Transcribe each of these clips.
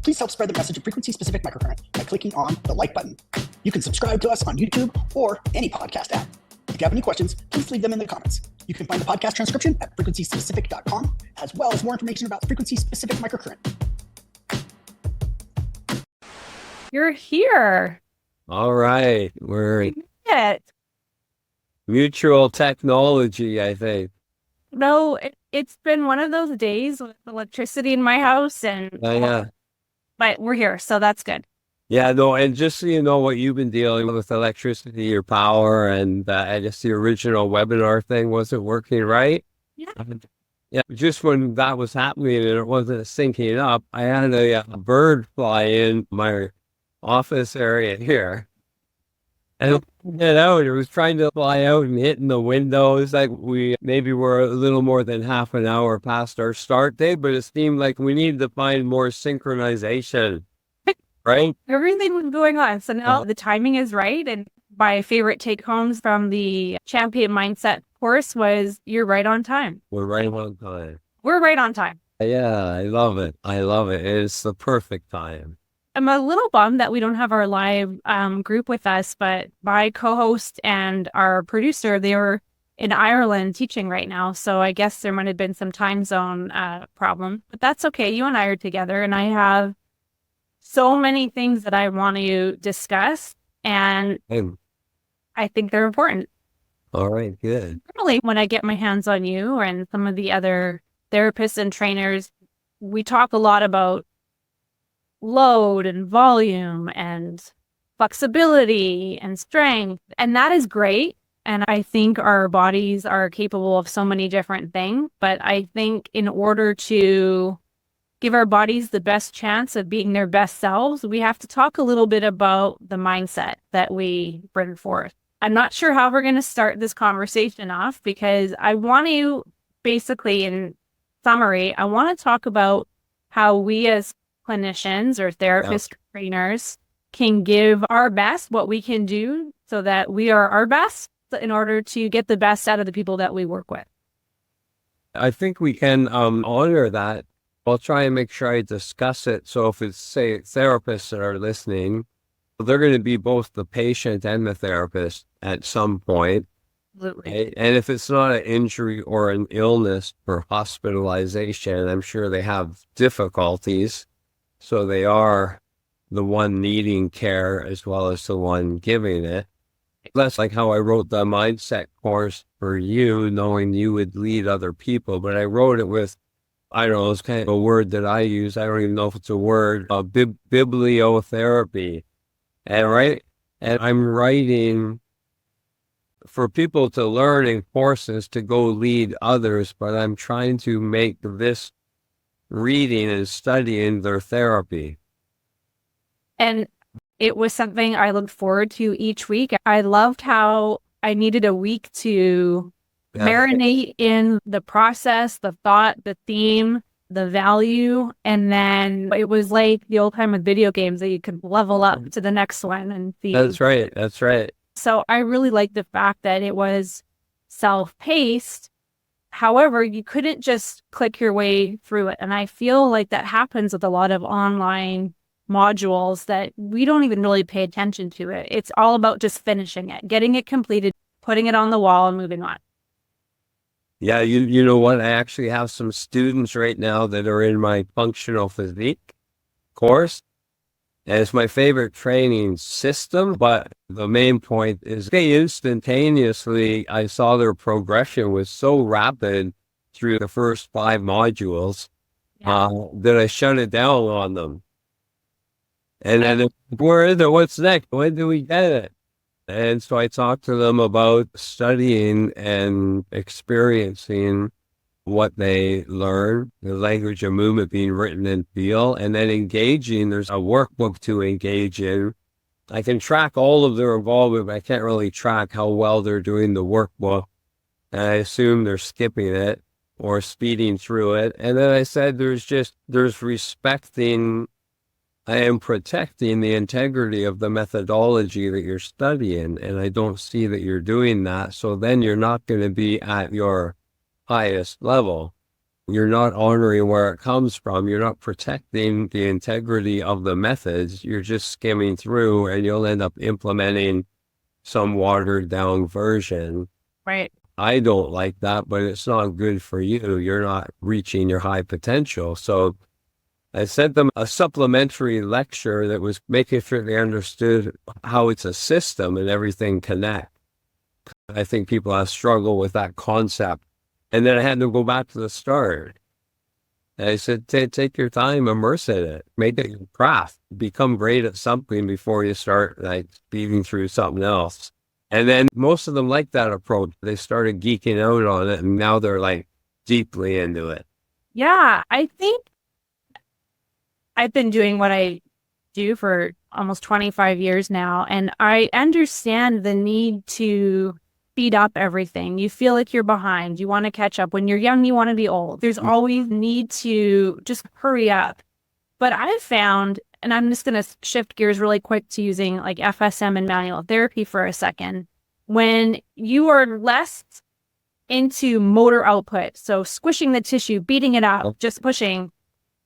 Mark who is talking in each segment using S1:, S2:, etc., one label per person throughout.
S1: Please help spread the message of frequency-specific microcurrent by clicking on the like button. You can subscribe to us on YouTube or any podcast app. If you have any questions, please leave them in the comments. You can find the podcast transcription at frequencyspecific.com, as well as more information about frequency-specific microcurrent.
S2: You're here.
S3: All right. We're
S2: It.
S3: mutual technology, I think.
S2: No, it's been one of those days with electricity in my house, and
S3: Yeah.
S2: but we're here, so that's good.
S3: Yeah, no, and just so you know what you've been dealing with electricity or power, and I guess the original webinar thing wasn't working right.
S2: Yeah.
S3: Yeah, just when that was happening and it wasn't syncing up, I had a bird fly in my office area here. And it was trying to fly out and hitting the windows. Like maybe we're a little more than half an hour past our start date, but it seemed like we needed to find more synchronization, right?
S2: Everything was going on, so now the timing is right. And my favorite take homes from the Champion Mindset course was, "You're right on time."
S3: We're right on time.
S2: We're right on time.
S3: Yeah, I love it. I love it. It's the perfect time.
S2: I'm a little bummed that we don't have our live group with us, but my co-host and our producer, they were in Ireland teaching right now. So I guess there might have been some time zone problem, but that's okay. You and I are together, and I have so many things that I want to discuss, and
S3: And,
S2: I think they're important.
S3: all right, good.
S2: Normally, when I get my hands on you and some of the other therapists and trainers, we talk a lot about load and volume and flexibility and strength, and that is great. And I think our bodies are capable of so many different things, but I think in order to give our bodies the best chance of being their best selves, we have to talk a little bit about the mindset that we bring forth. I'm not sure how we're going to start this conversation off, because I want to basically, in summary, I want to talk about how we as clinicians or therapists, trainers can give our best, what we can do so that we are our best in order to get the best out of the people that we work with.
S3: I think we can honor that. I'll try and make sure I discuss it. So if it's, say, therapists that are listening, they're going to be both the patient and the therapist at some point.
S2: Absolutely.
S3: Right? And if it's not an injury or an illness or hospitalization, I'm sure they have difficulties. So they are the one needing care as well as the one giving it. That's like how I wrote the mindset course for you, knowing you would lead other people. But I wrote it with, I don't know, it's kind of a word that I use. I don't even know if it's a word, bibliotherapy. And I'm writing for people to learn in courses to go lead others, but I'm trying to make this reading and studying their therapy.
S2: And it was something I looked forward to each week. I loved how I needed a week to marinate in the process, the thought, the theme, the value. And then it was like the old time with video games that you could level up to the next one and see.
S3: That's right. That's right.
S2: So I really liked the fact that it was self-paced. However, you couldn't just click your way through it. And I feel like that happens with a lot of online modules that we don't even really pay attention to it. It's all about just finishing it, getting it completed, putting it on the wall and moving on.
S3: Yeah, you know what? I actually have some students right now that are in my functional physique course. And it's my favorite training system, but the main point is instantaneously, I saw their progression was so rapid through the first 5 modules that I shut it down on them. And then, where is it? What's next? When do we get it? And so I talked to them about studying and experiencing what they learn, the language of movement being written in feel, and then engaging. There's a workbook to engage in. I can track all of their involvement, but I can't really track how well they're doing the workbook. And I assume they're skipping it or speeding through it. And then I said, there's respecting and protecting the integrity of the methodology that you're studying. And I don't see that you're doing that. So then you're not going to be at your highest level. You're not honoring where it comes from. You're not protecting the integrity of the methods. You're just skimming through, and you'll end up implementing some watered down version.
S2: Right.
S3: I don't like that, but it's not good for you. You're not reaching your high potential. So I sent them a supplementary lecture that was making sure they understood how it's a system and everything connects. I think people have struggled with that concept. And then I had to go back to the start. And I said, take your time, immerse in it, make it your craft, become great at something before you start like speeding through something else. And then most of them like that approach. They started geeking out on it, and now they're like deeply into it.
S2: Yeah, I think I've been doing what I do for almost 25 years now, and I understand the need to speed up everything. You feel like you're behind. You want to catch up. When you're young, you want to be old. There's always need to just hurry up. But I've found, and I'm just going to shift gears really quick to using like FSM and manual therapy for a second. When you are less into motor output, so squishing the tissue, beating it up, just pushing,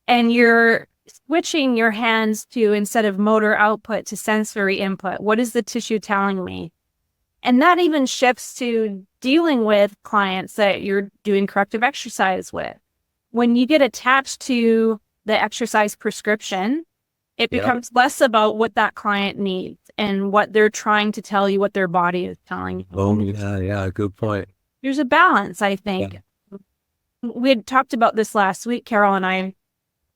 S2: and you're switching your hands to, instead of motor output, to sensory input. What is the tissue telling me? And that even shifts to dealing with clients that you're doing corrective exercise with. When you get attached to the exercise prescription, it becomes less about what that client needs and what they're trying to tell you, what their body is telling you.
S3: Oh, yeah, good point.
S2: There's a balance, I think. Yeah. We had talked about this last week, Carol and I,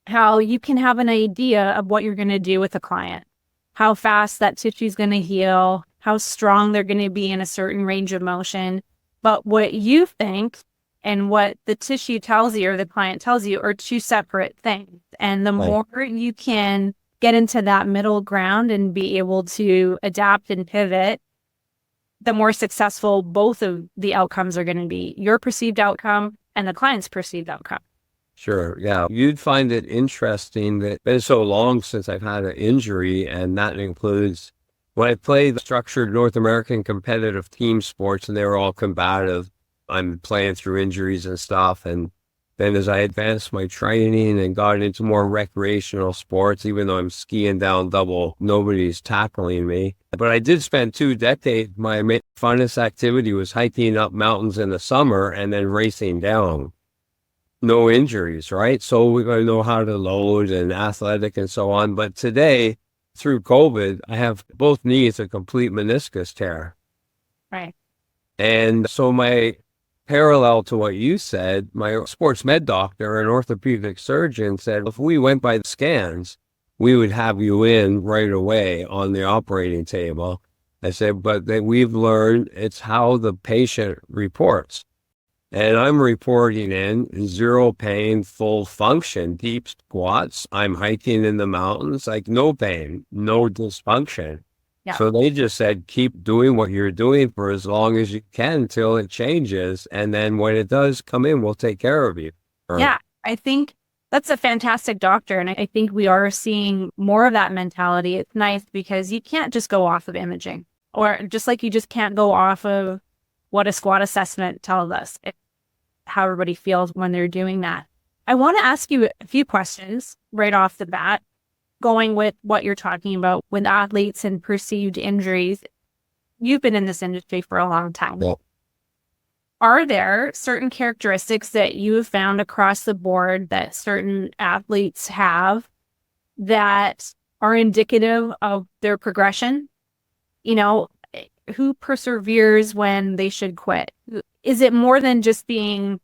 S2: how you can have an idea of what you're going to do with a client, how fast that tissue is going to heal, how strong they're going to be in a certain range of motion. But what you think and what the tissue tells you or the client tells you are two separate things. And the more you can get into that middle ground and be able to adapt and pivot, the more successful both of the outcomes are going to be, your perceived outcome and the client's perceived outcome.
S3: Sure. Yeah. You'd find it interesting that it's been so long since I've had an injury, and that includes when I played structured North American competitive team sports, and they were all combative. I'm playing through injuries and stuff. And then as I advanced my training and got into more recreational sports, even though I'm skiing down double, nobody's tackling me. But I did spend 2 decades. My funnest activity was hiking up mountains in the summer and then racing down. No injuries, right? So we got to know how to load and athletic and so on. But today, through COVID, I have both knees a complete meniscus tear.
S2: Right.
S3: And so my parallel to what you said, my sports med doctor, an orthopedic surgeon, said if we went by the scans, we would have you in right away on the operating table. I said, but then we've learned it's how the patient reports. And I'm reporting in 0 pain, full function, deep squats. I'm hiking in the mountains, like no pain, no dysfunction. Yeah. So they just said, keep doing what you're doing for as long as you can until it changes. And then when it does come in, we'll take care of you.
S2: Yeah, I think that's a fantastic doctor. And I think we are seeing more of that mentality. It's nice because you can't just go off of imaging, or just like you just can't go off of what a squat assessment tells us. It's how everybody feels when they're doing that. I want to ask you a few questions right off the bat, going with what you're talking about with athletes and perceived injuries. You've been in this industry for a long time.
S3: Well,
S2: are there certain characteristics that you have found across the board that certain athletes have that are indicative of their progression? You know, who perseveres when they should quit? Is it more than just being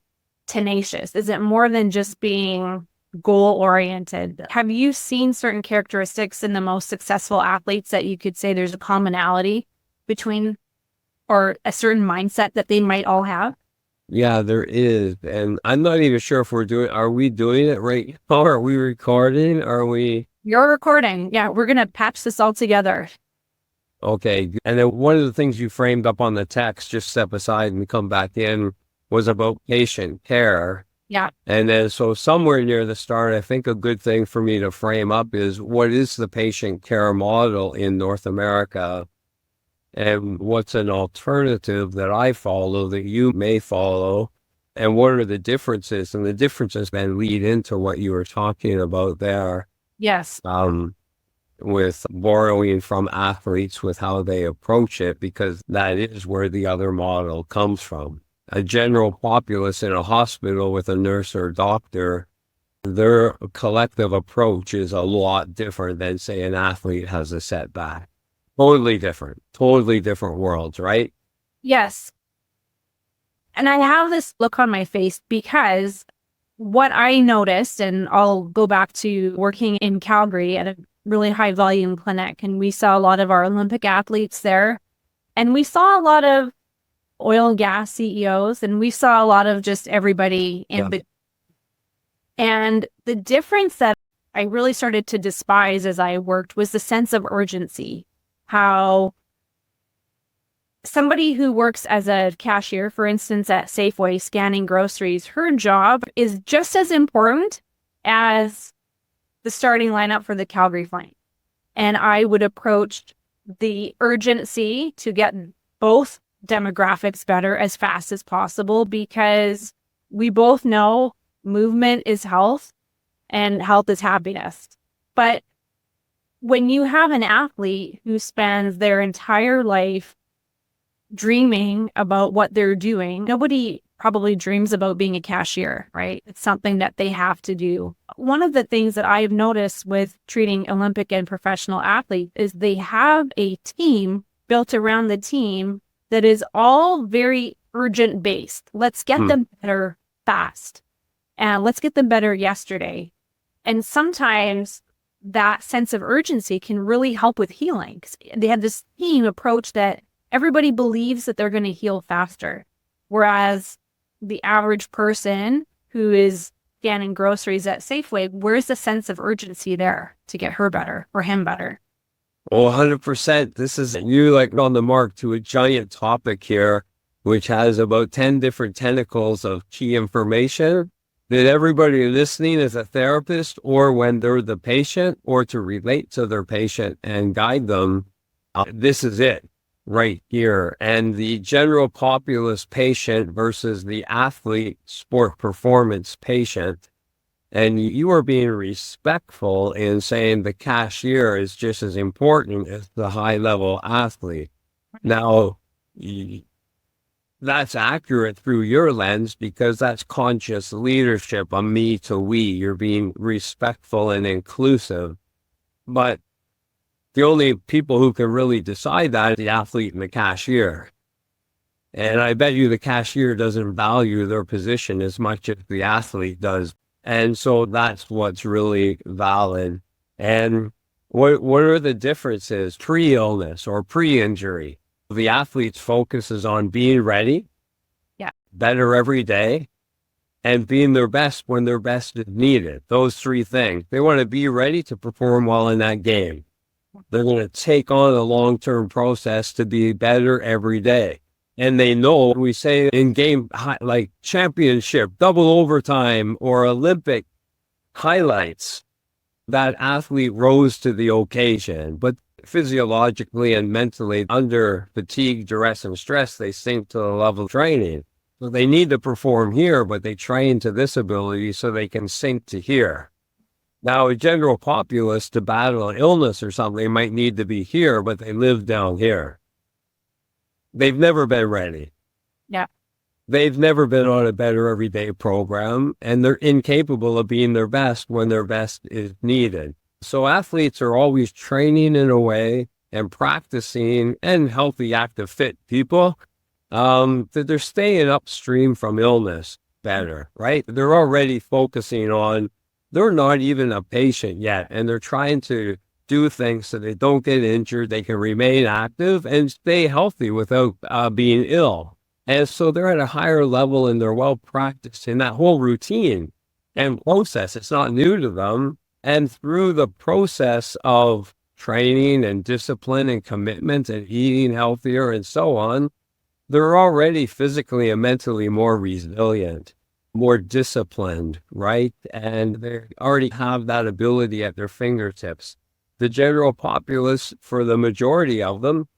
S2: tenacious? Is it more than just being goal-oriented? Have you seen certain characteristics in the most successful athletes that you could say there's a commonality between, or a certain mindset that they might all have?
S3: Yeah, there is. And I'm not even sure if are we doing it right now? Are we recording? You're
S2: recording. Yeah, we're going to patch this all together.
S3: Okay. And then one of the things you framed up on the text, just step aside and come back in, was about patient care.
S2: Yeah.
S3: And then so somewhere near the start, I think a good thing for me to frame up is what is the patient care model in North America, and what's an alternative that I follow that you may follow. and what are the differences? And the differences then lead into what you were talking about there.
S2: Yes.
S3: With borrowing from athletes with how they approach it, because that is where the other model comes from. A general populace in a hospital with a nurse or doctor, their collective approach is a lot different than, say, an athlete has a setback. Totally different worlds, right?
S2: Yes. And I have this look on my face because what I noticed, and I'll go back to working in Calgary at a really high volume clinic, and we saw a lot of our Olympic athletes there, and we saw a lot of oil and gas CEOs, and we saw a lot of just everybody in between. And the difference that I really started to despise as I worked was the sense of urgency. How somebody who works as a cashier, for instance, at Safeway scanning groceries, her job is just as important as the starting lineup for the Calgary Flame. And I would approach the urgency to get both demographics better as fast as possible, because we both know movement is health and health is happiness. But when you have an athlete who spends their entire life dreaming about what they're doing, nobody probably dreams about being a cashier, right? It's something that they have to do. One of the things that I've noticed with treating Olympic and professional athletes is they have a team built around the team that is all very urgent based. Let's get them better fast. And let's get them better yesterday. And sometimes that sense of urgency can really help with healing. They have this team approach that everybody believes that they're going to heal faster. Whereas the average person who is scanning groceries at Safeway, where's the sense of urgency there to get her better or him better?
S3: Oh, 100%. This is you like on the mark to a giant topic here, which has about 10 different tentacles of key information that everybody listening is a therapist, or when they're the patient, or to relate to their patient and guide them. This is it right here. And the general populace patient versus the athlete sport performance patient. And you are being respectful in saying the cashier is just as important as the high level athlete. Now, that's accurate through your lens, because that's conscious leadership, a me to we. You're being respectful and inclusive. But the only people who can really decide that is the athlete and the cashier. And I bet you the cashier doesn't value their position as much as the athlete does. And so that's what's really valid. And what are the differences pre-illness or pre-injury? The athlete's focus is on being ready, better every day, and being their best when their best is needed. Those three things. They want to be ready to perform well in that game. They're going to take on a long-term process to be better every day. And they know, we say in game like championship, double overtime, or Olympic highlights, that athlete rose to the occasion. But physiologically and mentally, under fatigue, duress, and stress, they sink to the level of training. So they need to perform here, but they train to this ability so they can sink to here. Now, a general populace, to battle an illness or something, they might need to be here, but they live down here. They've never been ready.
S2: Yeah.
S3: They've never been on a better everyday program, and they're incapable of being their best when their best is needed. So athletes are always training in a way and practicing, and healthy, active, fit people, that they're staying upstream from illness better, right? They're already focusing on, they're not even a patient yet, and they're trying to do things so they don't get injured, they can remain active and stay healthy without being ill. And so they're at a higher level and they're well practiced in that whole routine and process. It's not new to them. And through the process of training and discipline and commitment and eating healthier and so on, they're already physically and mentally more resilient, more disciplined, right? And they already have that ability at their fingertips. The general populace, for the majority of them,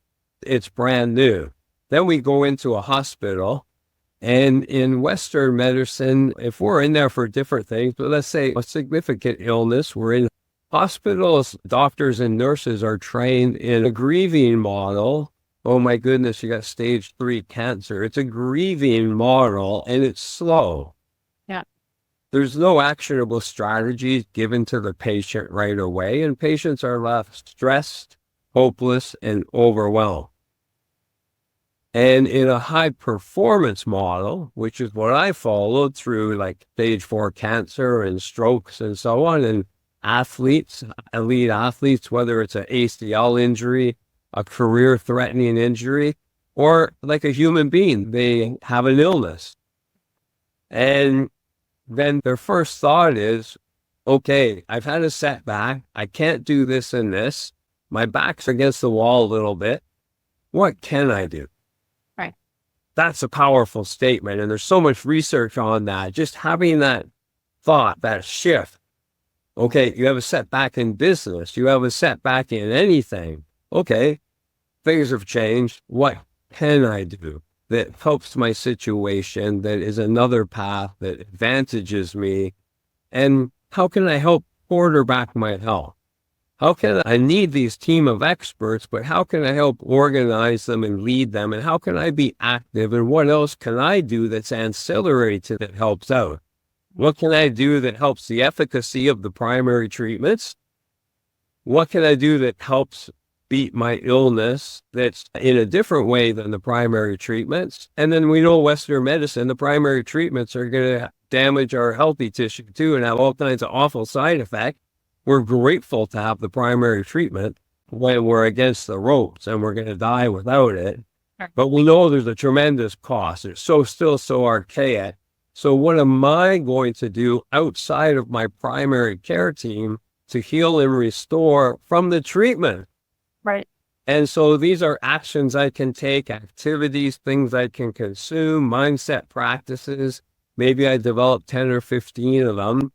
S3: it's brand new. Then we go into a hospital And in Western medicine, if we're in there for different things, but let's say a significant illness, we're in hospitals, doctors and nurses are trained in a grieving model. Oh my goodness, you got stage 3 cancer. It's a grieving model and it's slow.
S2: Yeah.
S3: There's no actionable strategies given to the patient right away, and patients are left stressed, hopeless, and overwhelmed. And in a high performance model, which is what I followed through like stage 4 cancer and strokes and so on, and athletes, elite athletes, whether it's an ACL injury, a career threatening injury, or like a human being, they have an illness. And then their first thought is, okay, I've had a setback. I can't do this and this. My back's against the wall a little bit. What can I do?
S2: Right.
S3: That's a powerful statement. And there's so much research on that. Just having that thought, that shift. Okay, you have a setback in business. You have a setback in anything. Okay, things have changed. What can I do that helps my situation, that is another path that advantages me? And how can I help quarterback my health? How can I need these team of experts, but how can I help organize them and lead them? And how can I be active? And what else can I do that's ancillary to that helps out? What can I do that helps the efficacy of the primary treatments? What can I do that helps beat my illness that's in a different way than the primary treatments? And then we know Western medicine, the primary treatments are going to damage our healthy tissue too and have all kinds of awful side effects. We're grateful to have the primary treatment when we're against the ropes and we're going to die without it. But we know there's a tremendous cost. It's still so archaic. So what am I going to do outside of my primary care team to heal and restore from the treatment?
S2: Right.
S3: And so these are actions I can take, activities, things I can consume, mindset practices. Maybe I develop 10 or 15 of them.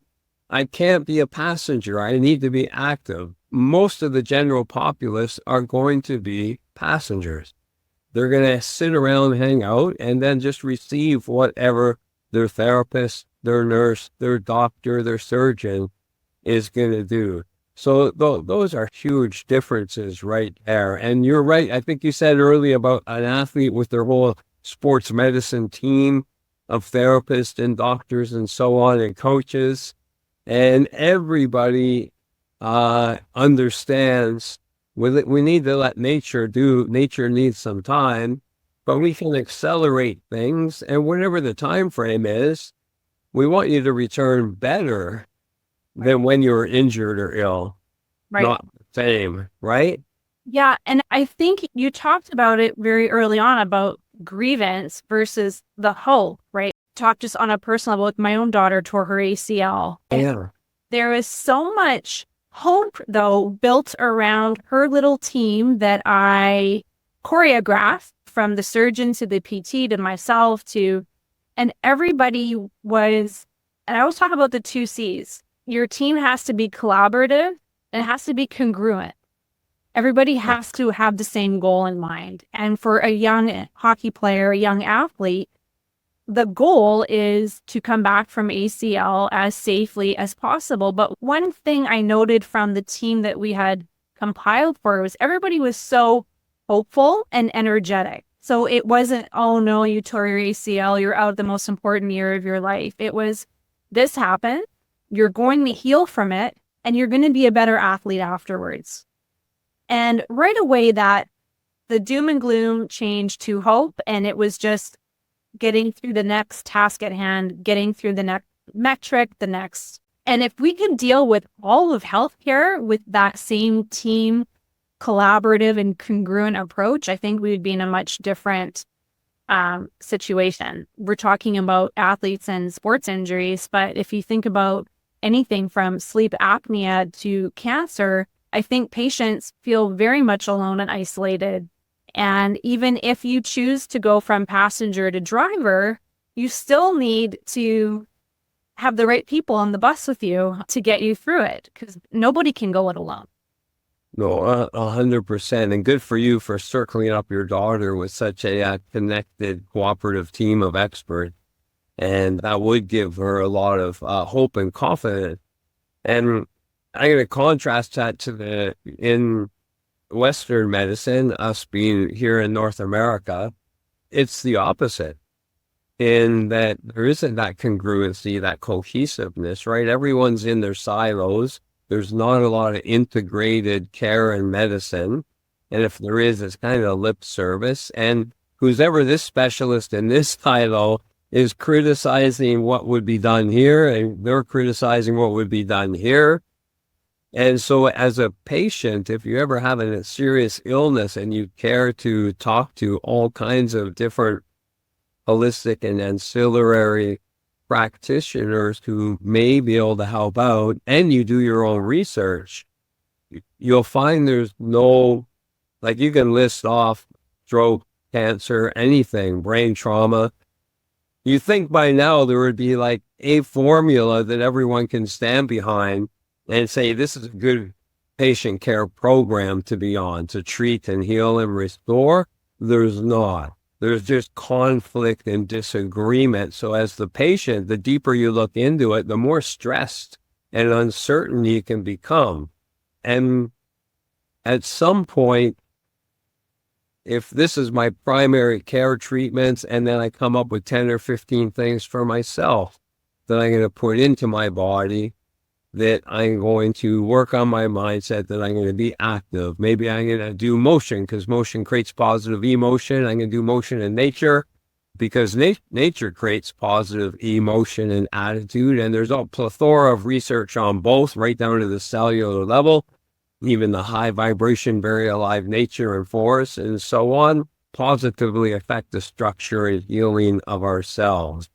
S3: I can't be a passenger. I need to be active. Most of the general populace are going to be passengers. They're going to sit around, hang out, and then just receive whatever their therapist, their nurse, their doctor, their surgeon is going to do. So those are huge differences right there. And you're right. I think you said earlier about an athlete with their whole sports medicine team of therapists and doctors and so on and coaches. And everybody understands we need to let nature do. Nature needs some time, but we can accelerate things. And whatever the time frame is, we want you to return better than when you were injured or ill.
S2: Right.
S3: Not the same, right?
S2: Yeah. And I think you talked about it very early on about grievance versus the hope, right? Talk just on a personal level. With my own daughter tore her ACL.
S3: Yeah.
S2: There is so much hope, though, built around her little team that I choreographed, from the surgeon to the PT to myself and everybody was, and I always talk about the 2 C's. Your team has to be collaborative and it has to be congruent. Everybody has to have the same goal in mind. And for a young hockey player, a young athlete, the goal is to come back from ACL as safely as possible. But one thing I noted from the team that we had compiled for was everybody was so hopeful and energetic. So it wasn't, oh no, you tore your ACL, you're out the most important year of your life. It was, this happened, you're going to heal from it, and you're going to be a better athlete afterwards. And right away that the doom and gloom changed to hope, and it was just getting through the next task at hand, getting through the next metric, the next. And if we could deal with all of healthcare with that same team, collaborative and congruent approach, I think we would be in a much different situation. We're talking about athletes and sports injuries, but if you think about anything from sleep apnea to cancer, I think patients feel very much alone and isolated. And even if you choose to go from passenger to driver, you still need to have the right people on the bus with you to get you through it, because nobody can go it alone.
S3: No, 100%. And good for you for circling up your daughter with such a connected, cooperative team of experts. And that would give her a lot of hope and confidence. And I'm going to contrast that to in Western medicine, us being here in North America, it's the opposite in that there isn't that congruency, that cohesiveness, right? Everyone's in their silos. There's not a lot of integrated care and medicine. And if there is, it's kind of lip service. And who's ever this specialist in this silo is criticizing what would be done here, and they're criticizing what would be done here. And so as a patient, if you ever have a serious illness and you care to talk to all kinds of different holistic and ancillary practitioners who may be able to help out, and you do your own research, you'll find there's no, like you can list off stroke, cancer, anything, brain trauma. You think by now there would be like a formula that everyone can stand behind and say, this is a good patient care program to be on, to treat and heal and restore. There's not. There's just conflict and disagreement. So as the patient, the deeper you look into it, the more stressed and uncertain you can become. And at some point, if this is my primary care treatments, and then I come up with 10 or 15 things for myself that I'm going to put into my body, that I'm going to work on my mindset, that I'm going to be active. Maybe I'm going to do motion because motion creates positive emotion. I'm going to do motion in nature because nature creates positive emotion and attitude. And there's a plethora of research on both, right down to the cellular level, even the high vibration, very alive nature and forest and so on, positively affect the structure and healing of our cells.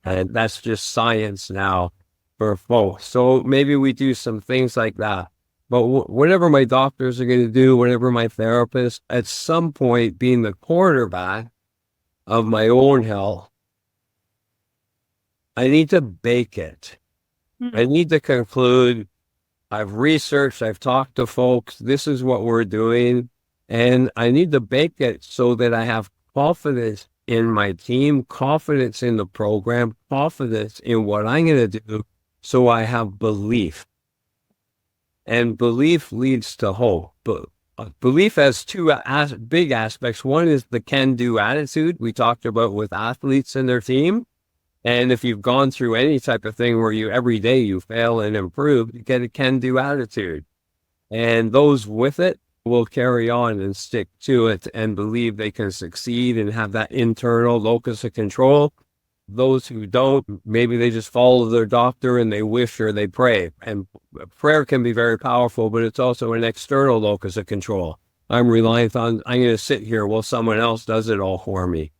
S3: And that's just science now for both. So maybe we do some things like that. But whatever my doctors are going to do, whatever my therapist, at some point being the quarterback of my own health, I need to bake it. I need to conclude, I've researched, I've talked to folks, this is what we're doing, and I need to bake it so that I have confidence in my team, confidence in the program, confidence in what I'm going to do, so I have belief. And belief leads to hope. But belief has two big aspects. One is the can-do attitude we talked about with athletes and their team. And if you've gone through any type of thing where you every day you fail and improve, you get a can-do attitude. And those with it will carry on and stick to it and believe they can succeed and have that internal locus of control. Those who don't, maybe they just follow their doctor and they wish or they pray. And prayer can be very powerful, but it's also an external locus of control. I'm reliant on, I'm going to sit here while someone else does it all for me.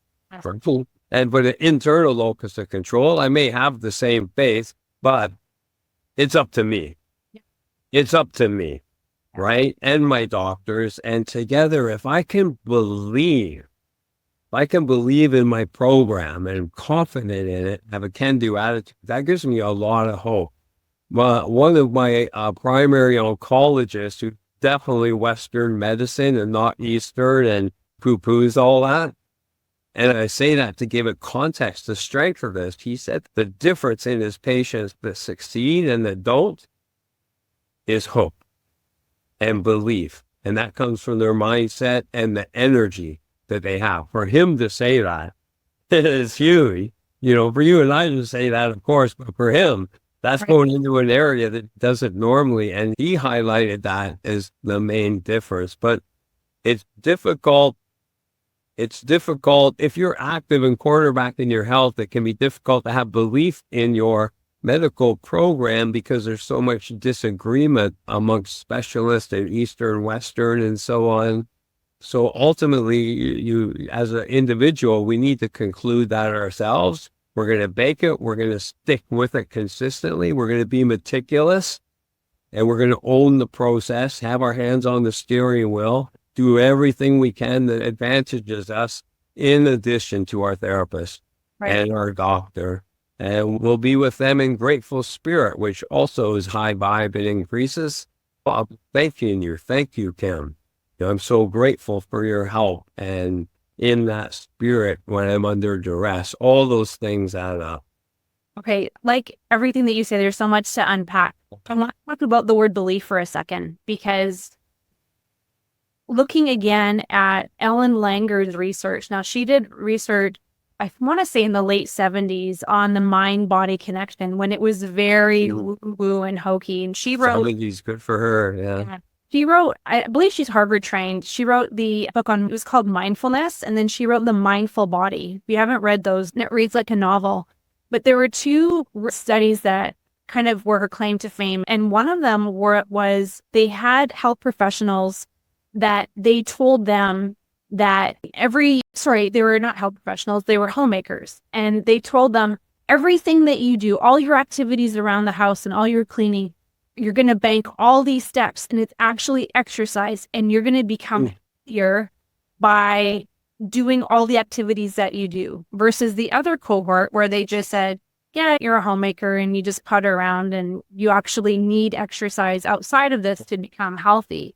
S3: And but an internal locus of control, I may have the same faith, but it's up to me. It's up to me, right? And my doctors. And together, if I can believe in my program and I'm confident in it, have a can-do attitude, that gives me a lot of hope. One of my primary oncologists, who definitely Western medicine and not Eastern and poo-poos all that, and I say that to give it context, the strength of this, he said the difference in his patients that succeed and that don't is hope and belief. And that comes from their mindset and the energy that they have. For him to say that is huge. You know, for you and I to say that, of course, but for him, that's going into an area that doesn't normally. And he highlighted that as the main difference. But it's difficult. It's difficult if you're active and quarterbacking your health. It can be difficult to have belief in your medical program because there's so much disagreement amongst specialists in Eastern, Western, and so on. So ultimately, you as an individual, we need to conclude that ourselves. We're going to bake it. We're going to stick with it consistently. We're going to be meticulous, and we're going to own the process, have our hands on the steering wheel, do everything we can that advantages us in addition to our therapist and our doctor. And we'll be with them in grateful spirit, which also is high vibe and increases. I'm thanking you. Thank you, Kim. I'm so grateful for your help. And in that spirit, when I'm under duress, all those things add up.
S2: Okay, like everything that you say, there's so much to unpack. I want to talk about the word belief for a second, because looking again at Ellen Langer's research, now she did research, I want to say in the late 70s, on the mind-body connection when it was very woo-woo and hokey. And she wrote...
S3: 70s, good for her, yeah.
S2: She wrote, I believe she's Harvard trained. She wrote the book it was called Mindfulness, and then she wrote The Mindful Body. If you haven't read those, it reads like a novel. But there were two studies that kind of were her claim to fame. And one of them was they had health professionals that they told them that they were not health professionals, they were homemakers. And they told them everything that you do, all your activities around the house and all your cleaning, you're going to bank all these steps, and it's actually exercise, and you're going to become healthier by doing all the activities that you do, versus the other cohort where they just said, yeah, you're a homemaker and you just putter around and you actually need exercise outside of this to become healthy.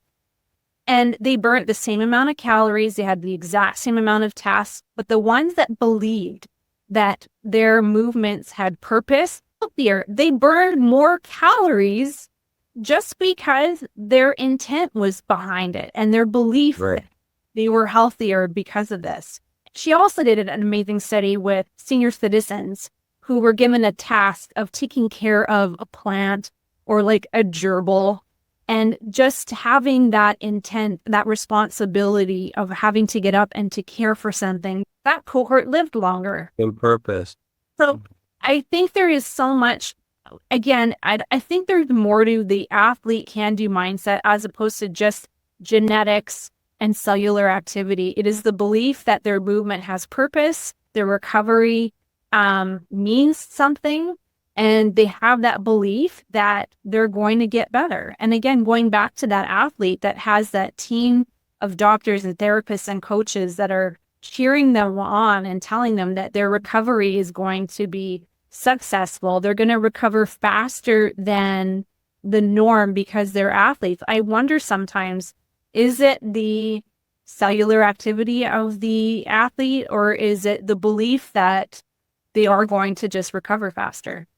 S2: And they burnt the same amount of calories. They had the exact same amount of tasks, but the ones that believed that their movements had purpose, healthier, they burned more calories just because their intent was behind it and their belief that they were healthier because of this. She also did an amazing study with senior citizens who were given a task of taking care of a plant or like a gerbil, and just having that intent, that responsibility of having to get up and to care for something. That cohort lived longer.
S3: On purpose.
S2: So I think there is so much, again, I think there's more to the athlete can-do mindset as opposed to just genetics and cellular activity. It is the belief that their movement has purpose, their recovery means something, and they have that belief that they're going to get better. And again, going back to that athlete that has that team of doctors and therapists and coaches that are cheering them on and telling them that their recovery is going to be successful. They're going to recover faster than the norm because they're athletes. I wonder sometimes, is it the cellular activity of the athlete, or is it the belief that they are going to just recover faster?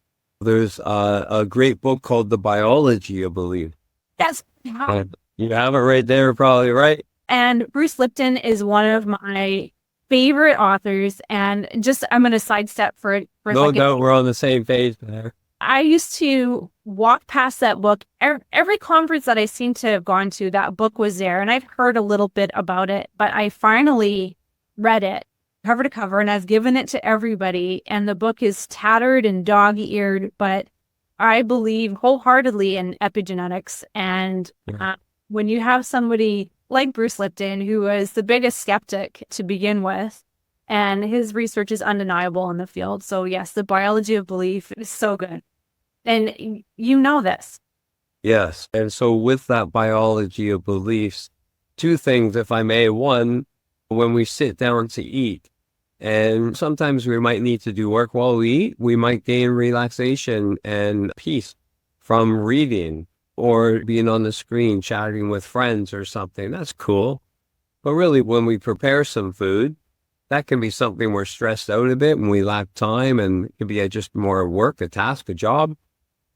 S3: There's a great book called The Biology of Belief.
S2: Yes.
S3: You have it right there, probably, right?
S2: And Bruce Lipton is one of my favorite authors. And just, I'm going to sidestep for a second.
S3: No doubt we're on the same page there.
S2: I used to walk past that book. Every conference that I seem to have gone to, that book was there. And I've heard a little bit about it, but I finally read it cover to cover, and I've given it to everybody. And the book is tattered and dog-eared, but I believe wholeheartedly in epigenetics. And when you have somebody like Bruce Lipton, who was the biggest skeptic to begin with, and his research is undeniable in the field. So yes, the biology of belief is so good. And you know this.
S3: Yes. And so with that biology of beliefs, two things, if I may. One, when we sit down to eat, and sometimes we might need to do work while we eat, we might gain relaxation and peace from reading or being on the screen, chatting with friends or something. That's cool. But really, when we prepare some food, that can be something we're stressed out a bit when we lack time, and it can be just more work, a task, a job.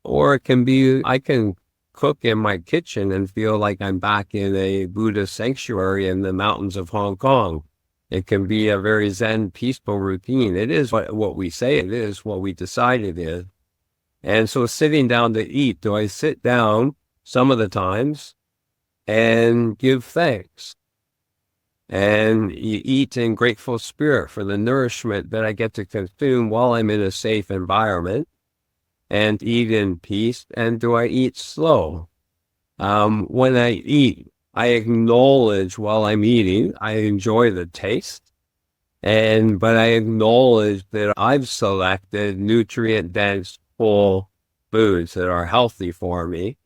S3: Or it can be, I can cook in my kitchen and feel like I'm back in a Buddhist sanctuary in the mountains of Hong Kong. It can be a very Zen, peaceful routine. It is what we say it is, what we decide it is. And so sitting down to eat, do I sit down some of the times and give thanks? And you eat in grateful spirit for the nourishment that I get to consume while I'm in a safe environment, and eat in peace. And do I eat slow? When I eat, I acknowledge while I'm eating, I enjoy the taste, but I acknowledge that I've selected nutrient-dense, full foods that are healthy for me.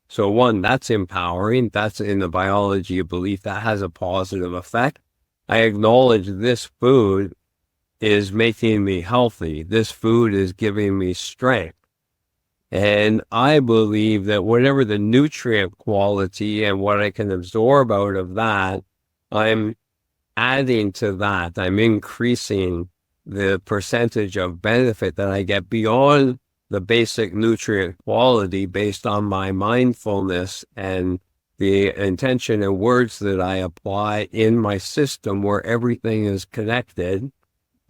S3: So one, that's empowering. That's in the biology of belief. That has a positive effect. I acknowledge this food is making me healthy. This food is giving me strength. And I believe that whatever the nutrient quality and what I can absorb out of that, I'm adding to that. I'm increasing the percentage of benefit that I get beyond the basic nutrient quality based on my mindfulness and the intention and words that I apply in my system where everything is connected.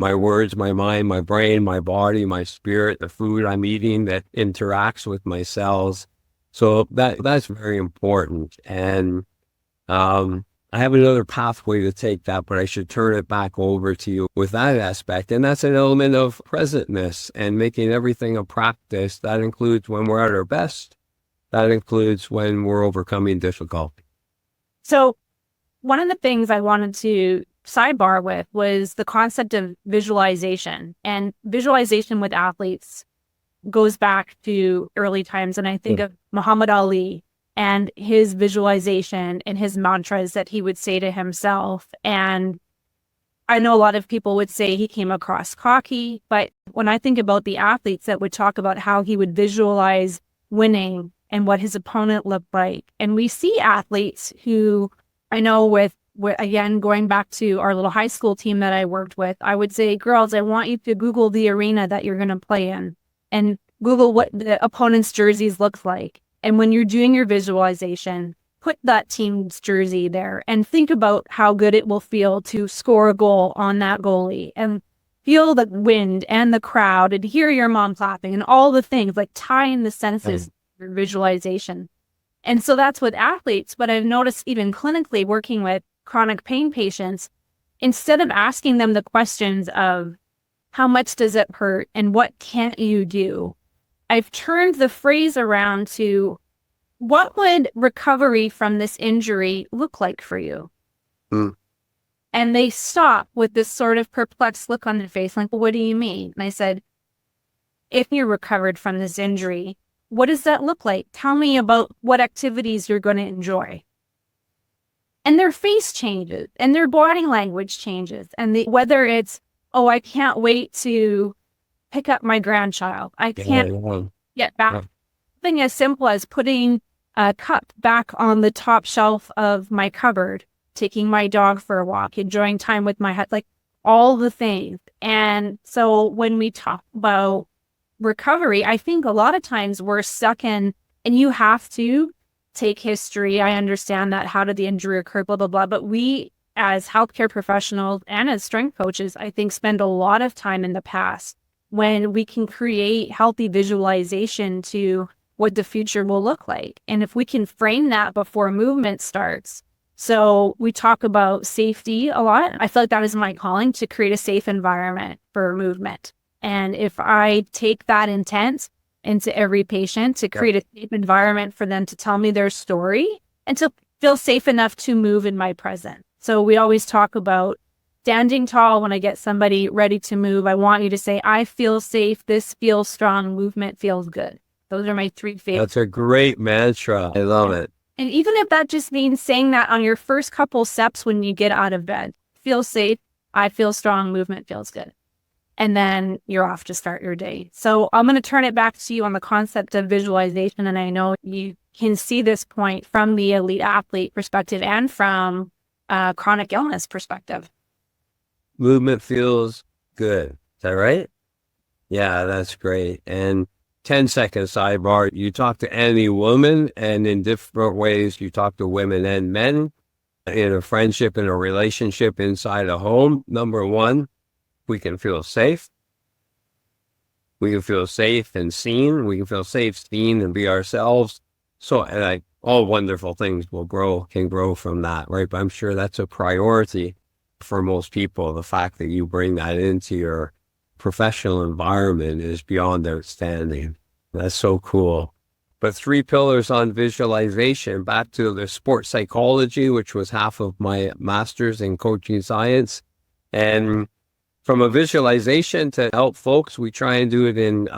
S3: My words, my mind, my brain, my body, my spirit, the food I'm eating that interacts with my cells. So that's very important. And I have another pathway to take that, but I should turn it back over to you with that aspect. And that's an element of presentness and making everything a practice. That includes when we're at our best. That includes when we're overcoming difficulty.
S2: So one of the things I wanted to sidebar with was the concept of visualization. And visualization with athletes goes back to early times. And I think of Muhammad Ali and his visualization and his mantras that he would say to himself. And I know a lot of people would say he came across cocky, but when I think about the athletes that would talk about how he would visualize winning and what his opponent looked like. And we see athletes who, I know with again, going back to our little high school team that I worked with, I would say, girls, I want you to Google the arena that you're going to play in and Google what the opponent's jerseys look like. And when you're doing your visualization, put that team's jersey there and think about how good it will feel to score a goal on that goalie and feel the wind and the crowd and hear your mom clapping and all the things, like tying the senses through visualization. And so that's with athletes, but I've noticed even clinically working with chronic pain patients, instead of asking them the questions of how much does it hurt and what can't you do, I've turned the phrase around to what would recovery from this injury look like for you? And they stop with this sort of perplexed look on their face, like, well, what do you mean? And I said, if you're recovered from this injury, what does that look like? Tell me about what activities you're going to enjoy. And their face changes and their body language changes. And whether it's, oh, I can't wait to pick up my grandchild. I can't get back. Something as simple as putting a cup back on the top shelf of my cupboard, taking my dog for a walk, enjoying time with my husband, like all the things. And so when we talk about recovery, I think a lot of times we're stuck in, and you have to take history. I understand that. How did the injury occur? Blah, blah, blah. But we as healthcare professionals and as strength coaches, I think spend a lot of time in the past when we can create healthy visualization to what the future will look like. And if we can frame that before movement starts. So we talk about safety a lot. I feel like that is my calling, to create a safe environment for movement. And if I take that intent into every patient to create a safe environment for them to tell me their story and to feel safe enough to move in my presence. So we always talk about standing tall. When I get somebody ready to move, I want you to say, I feel safe. This feels strong. Movement feels good. Those are my three favorites.
S3: That's a great mantra. I love it.
S2: And even if that just means saying that on your first couple steps when you get out of bed, feel safe. I feel strong. Movement feels good. And then you're off to start your day. So I'm going to turn it back to you on the concept of visualization. And I know you can see this point from the elite athlete perspective and from chronic illness perspective.
S3: Movement feels good. Is that right? Yeah, that's great. And 10-second sidebar, you talk to any woman, and in different ways, you talk to women and men in a friendship, in a relationship, inside a home. Number one, we can feel safe. We can feel safe and seen. We can feel safe, seen, and be ourselves. So, and all wonderful things can grow from that, right? But I'm sure that's a priority for most people. The fact that you bring that into your professional environment is beyond outstanding. That's so cool. But 3 pillars on visualization, back to the sports psychology, which was half of my master's in coaching science. And from a visualization to help folks, we try and do it in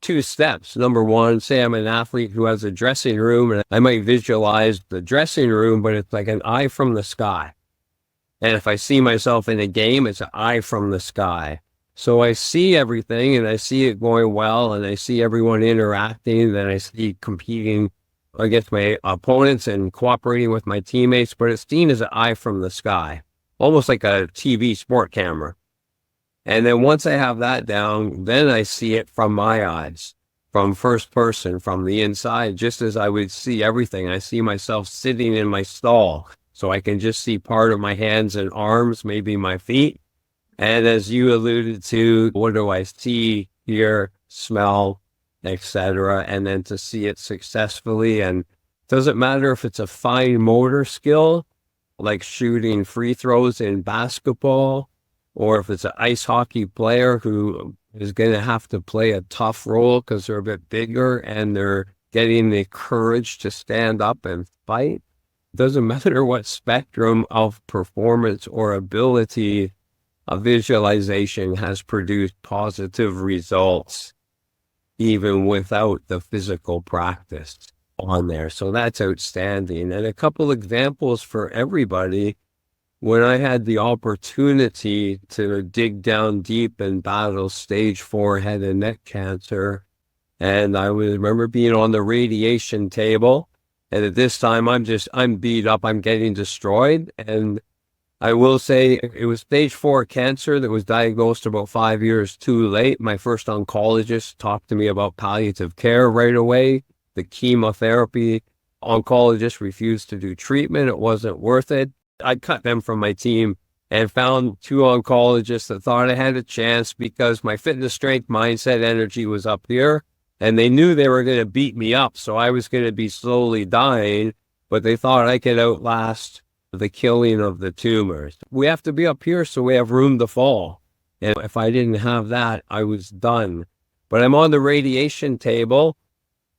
S3: 2 steps. Number one, say I'm an athlete who has a dressing room, and I might visualize the dressing room, but it's like an eye from the sky. And if I see myself in a game, it's an eye from the sky. So I see everything and I see it going well and I see everyone interacting and I see competing against my opponents and cooperating with my teammates, but it's seen as an eye from the sky, almost like a TV sport camera. And then once I have that down, then I see it from my eyes, from first person, from the inside, just as I would see everything. I see myself sitting in my stall, so I can just see part of my hands and arms, maybe my feet. And as you alluded to, what do I see, hear, smell, etc., and then to see it successfully. And it doesn't matter if it's a fine motor skill, like shooting free throws in basketball, or if it's an ice hockey player who is going to have to play a tough role because they're a bit bigger and they're getting the courage to stand up and fight. It doesn't matter what spectrum of performance or ability, a visualization has produced positive results even without the physical practice on there. So that's outstanding. And a couple examples for everybody. When I had the opportunity to dig down deep and battle stage 4 head and neck cancer, and I remember being on the radiation table, and at this time I'm beat up, I'm getting destroyed. And I will say it was stage 4 cancer that was diagnosed about 5 years too late. My first oncologist talked to me about palliative care right away. The chemotherapy oncologist refused to do treatment. It wasn't worth it. I cut them from my team and found 2 oncologists that thought I had a chance because my fitness, strength, mindset, energy was up here. And they knew they were going to beat me up. So I was going to be slowly dying, but they thought I could outlast the killing of the tumors. We have to be up here so we have room to fall. And if I didn't have that, I was done. But I'm on the radiation table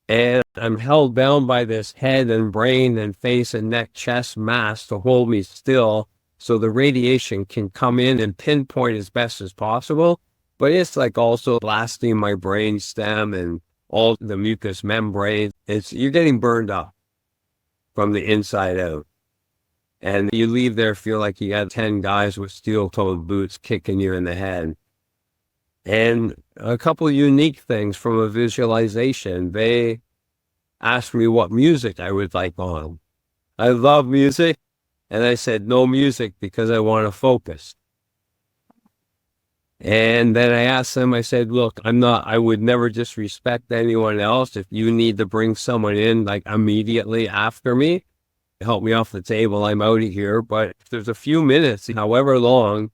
S3: and I'm held down by this head and brain and face and neck chest mass to hold me still so the radiation can come in and pinpoint as best as possible. But it's like also blasting my brain stem and all the mucous membrane. You're getting burned up from the inside out. And you leave there, feel like you had 10 guys with steel-toed boots kicking you in the head. And a couple of unique things from a visualization. They asked me what music I would like on. I love music. And I said, no music because I want to focus. And then I asked them, I said, look, I would never disrespect anyone else. If you need to bring someone in like immediately after me, help me off the table, I'm out of here. But if there's a few minutes, however long,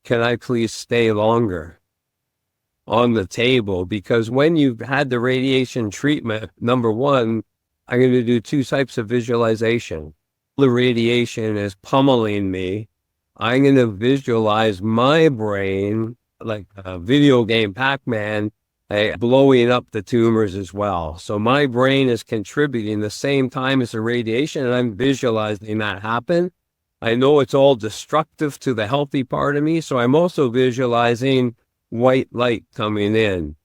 S3: can I please stay longer on the table? Because when you've had the radiation treatment, number one, I'm going to do 2 types of visualization. The radiation is pummeling me. I'm going to visualize my brain like a video game Pac-Man, blowing up the tumors as well. So my brain is contributing the same time as the radiation, and I'm visualizing that happen. I know it's all destructive to the healthy part of me, so I'm also visualizing white light coming in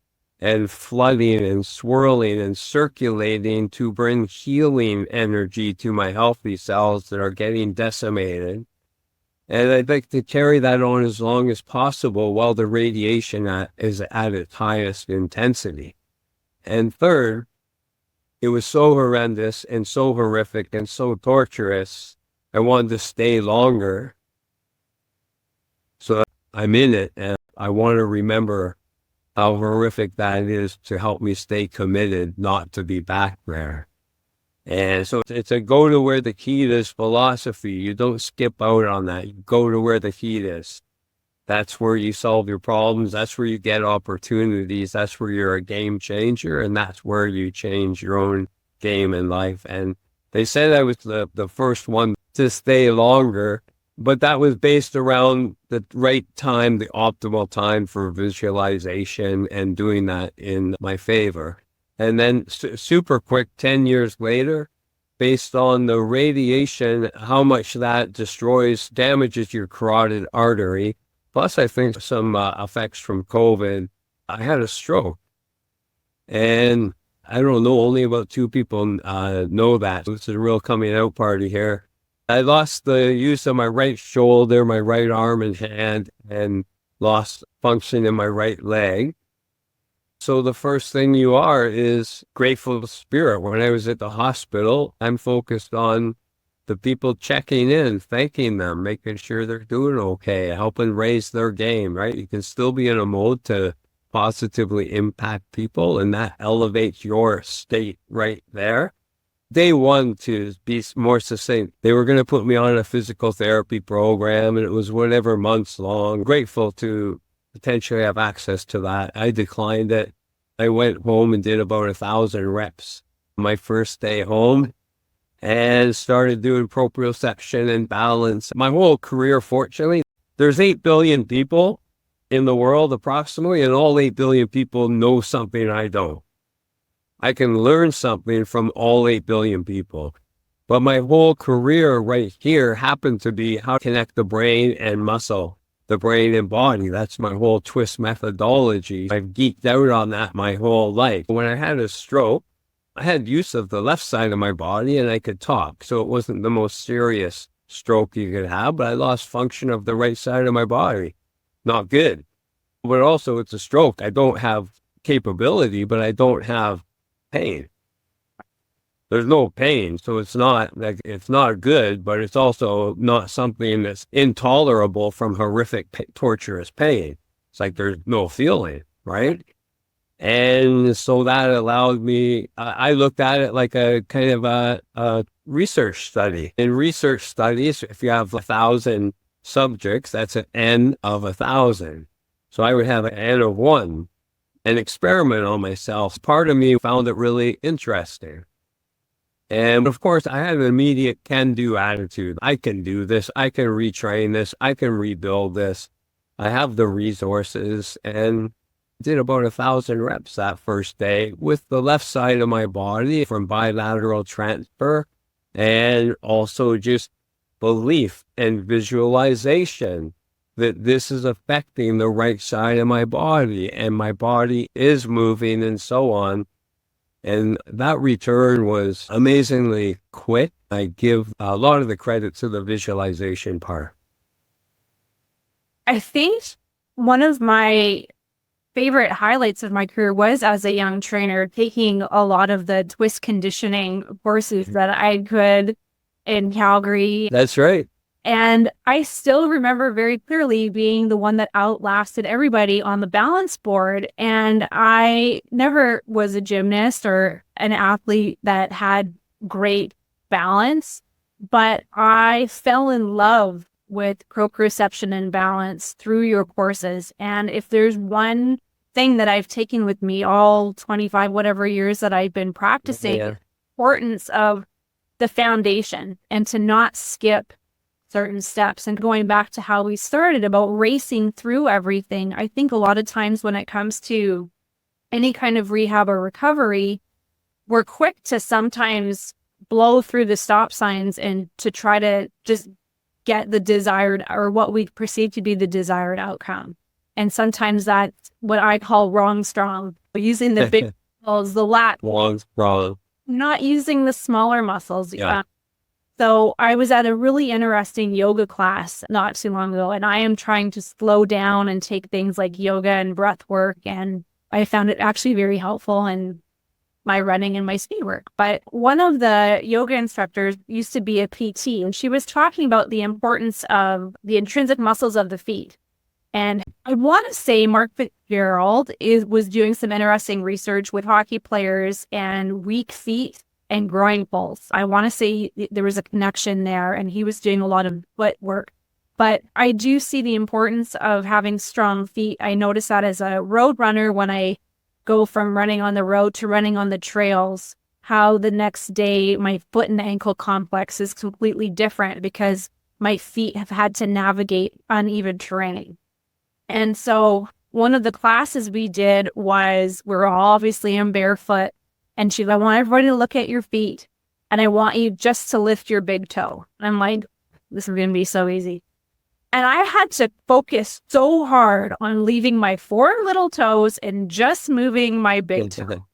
S3: and flooding and swirling and circulating to bring healing energy to my healthy cells that are getting decimated. And I'd like to carry that on as long as possible while the radiation is at its highest intensity. And third, it was so horrendous and so horrific and so torturous, I wanted to stay longer. So I'm in it, and I want to remember how horrific that is to help me stay committed not to be back there. And so it's a go to where the heat is philosophy. You don't skip out on that. You go to where the heat is. That's where you solve your problems. That's where you get opportunities. That's where you're a game changer. And that's where you change your own game in life. And they said I was the first one to stay longer, but that was based around the right time, the optimal time for visualization and doing that in my favor. And then super quick, 10 years later, based on the radiation, how much that damages your carotid artery. Plus, I think some effects from COVID. I had a stroke. And I don't know, only about 2 people know that. It's a real coming out party here. I lost the use of my right shoulder, my right arm and hand, and lost function in my right leg. So the first thing you are is grateful spirit. When I was at the hospital, I'm focused on the people checking in, thanking them, making sure they're doing okay, helping raise their game, right? You can still be in a mode to positively impact people, and that elevates your state right there. Day one, to be more succinct, they were going to put me on a physical therapy program, and it was whatever months long. Grateful to potentially have access to that. I declined it. I went home and did about 1,000 reps my first day home and started doing proprioception and balance. My whole career, fortunately, there's 8 billion people in the world approximately, and all 8 billion people know something I don't. I can learn something from all 8 billion people. But my whole career right here happened to be how to connect the brain and muscle, the brain and body. That's my whole TWIST methodology. I've geeked out on that my whole life. When I had a stroke, I had use of the left side of my body and I could talk. So it wasn't the most serious stroke you could have, but I lost function of the right side of my body. Not good. But also it's a stroke. I don't have capability, but I don't have pain. There's no pain, so it's not good, but it's also not something that's intolerable from horrific, torturous pain. It's like there's no feeling, right? And so that allowed me, I looked at it like a kind of a research study. In research studies, if you have 1,000 subjects, that's an N of 1,000. So I would have an N of 1 and experiment on myself. Part of me found it really interesting. And of course, I had an immediate can-do attitude. I can do this. I can retrain this. I can rebuild this. I have the resources, and did about 1,000 reps that first day with the left side of my body from bilateral transfer, and also just belief and visualization that this is affecting the right side of my body, and my body is moving and so on. And that return was amazingly quick. I give a lot of the credit to the visualization part.
S2: I think one of my favorite highlights of my career was as a young trainer, taking a lot of the twist conditioning courses that I could in Calgary.
S3: That's right.
S2: And I still remember very clearly being the one that outlasted everybody on the balance board. And I never was a gymnast or an athlete that had great balance, but I fell in love with proprioception and balance through your courses. And if there's one thing that I've taken with me all 25, whatever years that I've been practicing, the importance of the foundation and to not skip certain steps. And going back to how we started about racing through everything, I think a lot of times when it comes to any kind of rehab or recovery, we're quick to sometimes blow through the stop signs and to try to just get the desired or what we perceive to be the desired outcome. And sometimes that's what I call wrong strong, using the big muscles, the lat,
S3: wrong strong,
S2: not using the smaller muscles. Yeah. So I was at a really interesting yoga class not too long ago, and I am trying to slow down and take things like yoga and breath work. And I found it actually very helpful in my running and my speed work. But one of the yoga instructors used to be a PT, and she was talking about the importance of the intrinsic muscles of the feet. And I want to say Mark Fitzgerald was doing some interesting research with hockey players and weak feet and groin pulls. I want to say there was a connection there, and he was doing a lot of foot work. But I do see the importance of having strong feet. I notice that as a road runner when I go from running on the road to running on the trails, how the next day my foot and ankle complex is completely different because my feet have had to navigate uneven terrain. And so one of the classes we did was, we're all obviously in barefoot. And she's like, I want everybody to look at your feet, and I want you just to lift your big toe. And I'm like, this is going to be so easy. And I had to focus so hard on leaving my 4 little toes and just moving my big toe.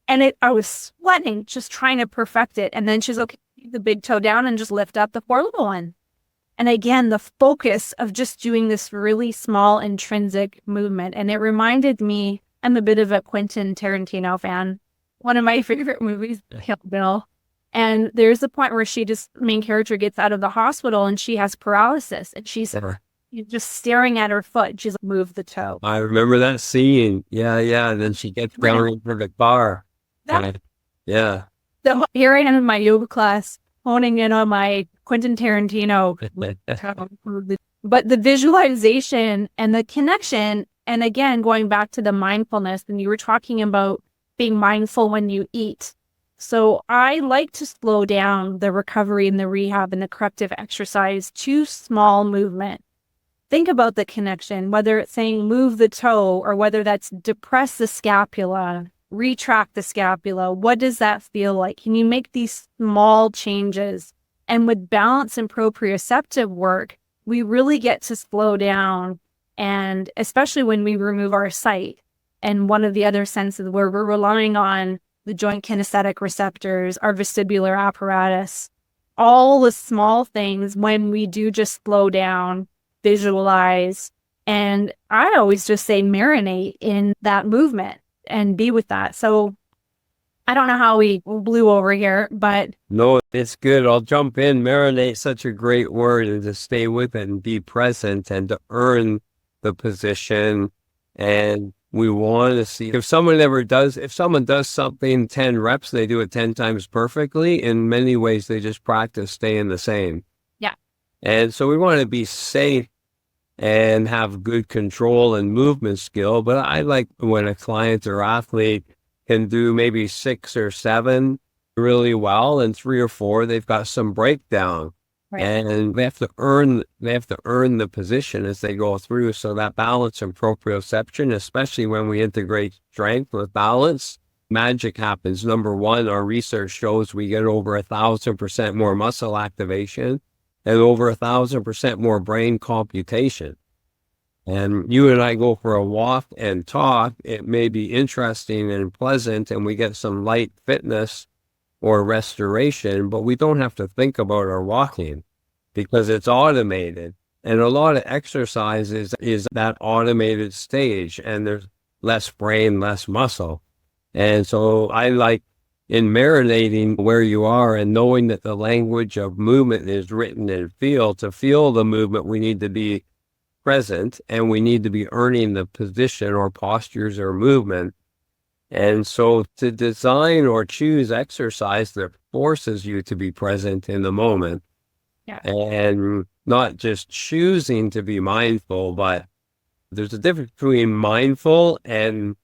S2: And I was sweating, just trying to perfect it. And then she's okay, leave the big toe down and just lift up the 4 little one. And again, the focus of just doing this really small intrinsic movement. And it reminded me, I'm a bit of a Quentin Tarantino fan. One of my favorite movies, Kill Bill. And there's a point where main character gets out of the hospital and she has paralysis and she's just staring at her foot. She's like, move the toe.
S3: I remember that scene. Yeah. And then she gets down into the bar. Yeah.
S2: So here I am in my yoga class, honing in on my Quentin Tarantino. But the visualization and the connection, and again, going back to the mindfulness, and you were talking about being mindful when you eat. So I like to slow down the recovery and the rehab and the corrective exercise to small movement. Think about the connection, whether it's saying move the toe or whether that's depress the scapula, retract the scapula. What does that feel like? Can you make these small changes? And with balance and proprioceptive work, we really get to slow down. And especially when we remove our sight. And one of the other senses where we're relying on the joint kinesthetic receptors, our vestibular apparatus, all the small things when we do just slow down, visualize. And I always just say marinate in that movement and be with that. So I don't know how we blew over here, but.
S3: No, it's good. I'll jump in. Marinate, such a great word, and to stay with it and be present and to earn the position. And we want to see if someone does something 10 reps, they do it 10 times perfectly. In many ways, they just practice staying the same.
S2: Yeah.
S3: And so we want to be safe and have good control and movement skill. But I like when a client or athlete can do maybe 6 or 7 really well, and 3 or 4, they've got some breakdown. Right. And they have to earn the position as they go through. So that balance and proprioception, especially when we integrate strength with balance, magic happens. Number one, our research shows we get over 1,000% more muscle activation and over 1,000% more brain computation. And you and I go for a walk and talk, it may be interesting and pleasant, and we get some light fitness or restoration, but we don't have to think about our walking because it's automated. And a lot of exercise is that automated stage, and there's less brain, less muscle. And so I like in marinating where you are and knowing that the language of movement is written in feel. To feel the movement, we need to be present and we need to be earning the position or postures or movement. And so to design or choose exercise that forces you to be present in the moment, and not just choosing to be mindful, but there's a difference between mindful and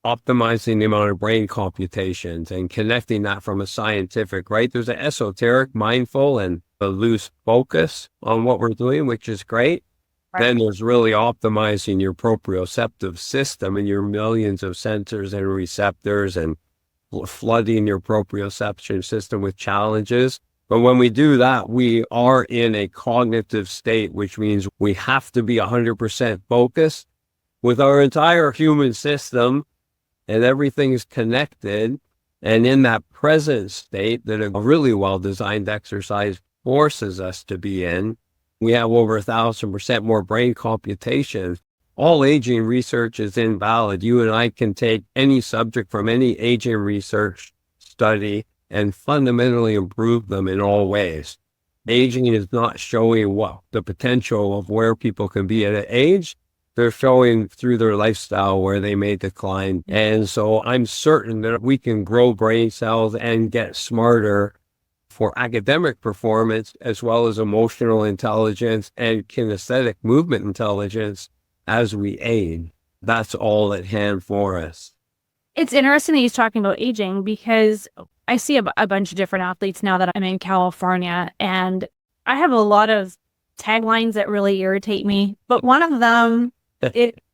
S3: optimizing the amount of brain computations and connecting that from a scientific, right? There's an esoteric mindful and a loose focus on what we're doing, which is great. Right. Then there's really optimizing your proprioceptive system and your millions of sensors and receptors and flooding your proprioception system with challenges. But when we do that, we are in a cognitive state, which means we have to be 100% focused with our entire human system, and everything's connected. And in that present state that a really well-designed exercise forces us to be in, we have over 1,000% more brain computation. All aging research is invalid. You and I can take any subject from any aging research study and fundamentally improve them in all ways. Aging is not showing what the potential of where people can be at an age. They're showing through their lifestyle where they may decline. And so I'm certain that we can grow brain cells and get smarter for academic performance, as well as emotional intelligence and kinesthetic movement intelligence as we age. That's all at hand for us.
S2: It's interesting that he's talking about aging because I see a bunch of different athletes now that I'm in California, and I have a lot of taglines that really irritate me. But one of them,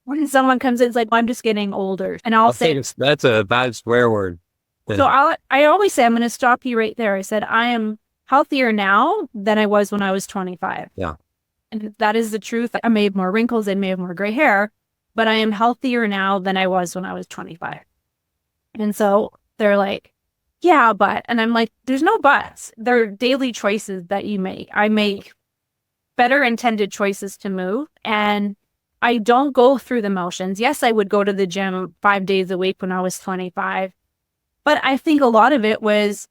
S2: when someone comes in, it's like, I'm just getting older. And I'll say,
S3: that's a bad swear word.
S2: So I always say, I'm going to stop you right there. I said, I am healthier now than I was when I was 25.
S3: Yeah.
S2: And that is the truth. I may have more wrinkles, I may have more gray hair, but I am healthier now than I was when I was 25. And so they're like, yeah, but, and I'm like, there's no buts. They're daily choices that you make. I make better intended choices to move. And I don't go through the motions. Yes, I would go to the gym 5 days a week when I was 25. But I think a lot of it was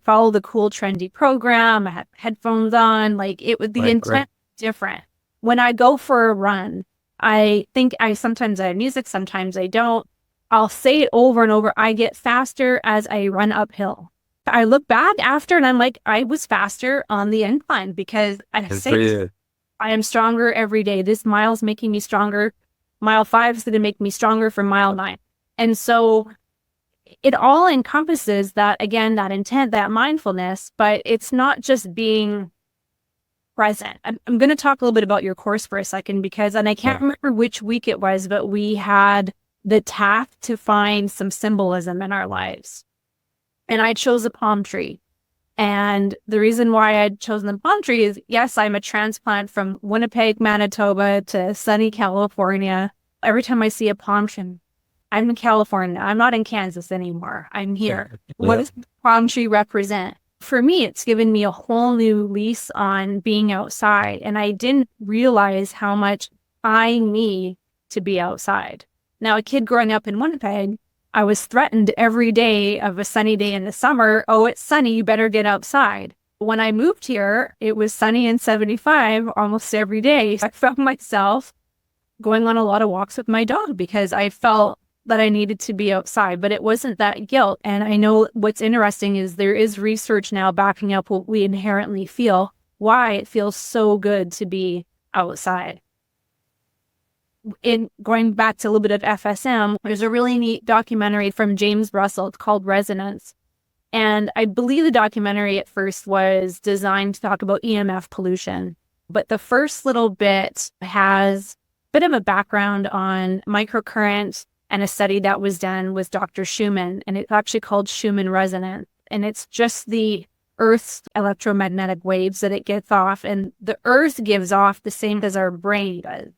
S2: follow the cool, trendy program. I had headphones on. Like it was the intent different. When I go for a run, I think sometimes I have music, sometimes I don't. I'll say it over and over. I get faster as I run uphill. I look back after and I'm like, I was faster on the incline because I am stronger every day. This mile's making me stronger. Mile 5 is going to make me stronger for mile 9. And so it all encompasses that, again, that intent, that mindfulness, but it's not just being present. I'm going to talk a little bit about your course for a second and I can't remember which week it was, but we had the task to find some symbolism in our lives. And I chose a palm tree. And the reason why I'd chosen the palm tree is, yes, I'm a transplant from Winnipeg, Manitoba to sunny California. Every time I see a palm tree, I'm in California. I'm not in Kansas anymore. I'm here. What does the palm tree represent? For me, it's given me a whole new lease on being outside. And I didn't realize how much I need to be outside. Now, a kid growing up in Winnipeg, I was threatened every day of a sunny day in the summer. Oh, it's sunny. You better get outside. When I moved here, it was sunny and 75 almost every day. I found myself going on a lot of walks with my dog because I felt that I needed to be outside, but it wasn't that guilt. And I know what's interesting is there is research now backing up what we inherently feel, why it feels so good to be outside. In going back to a little bit of FSM, there's a really neat documentary from James Russell. It's called Resonance. And I believe the documentary at first was designed to talk about EMF pollution. But the first little bit has a bit of a background on microcurrent and a study that was done with Dr. Schumann. And it's actually called Schumann resonance. And it's just the Earth's electromagnetic waves that it gets off. And the Earth gives off the same as our brain does.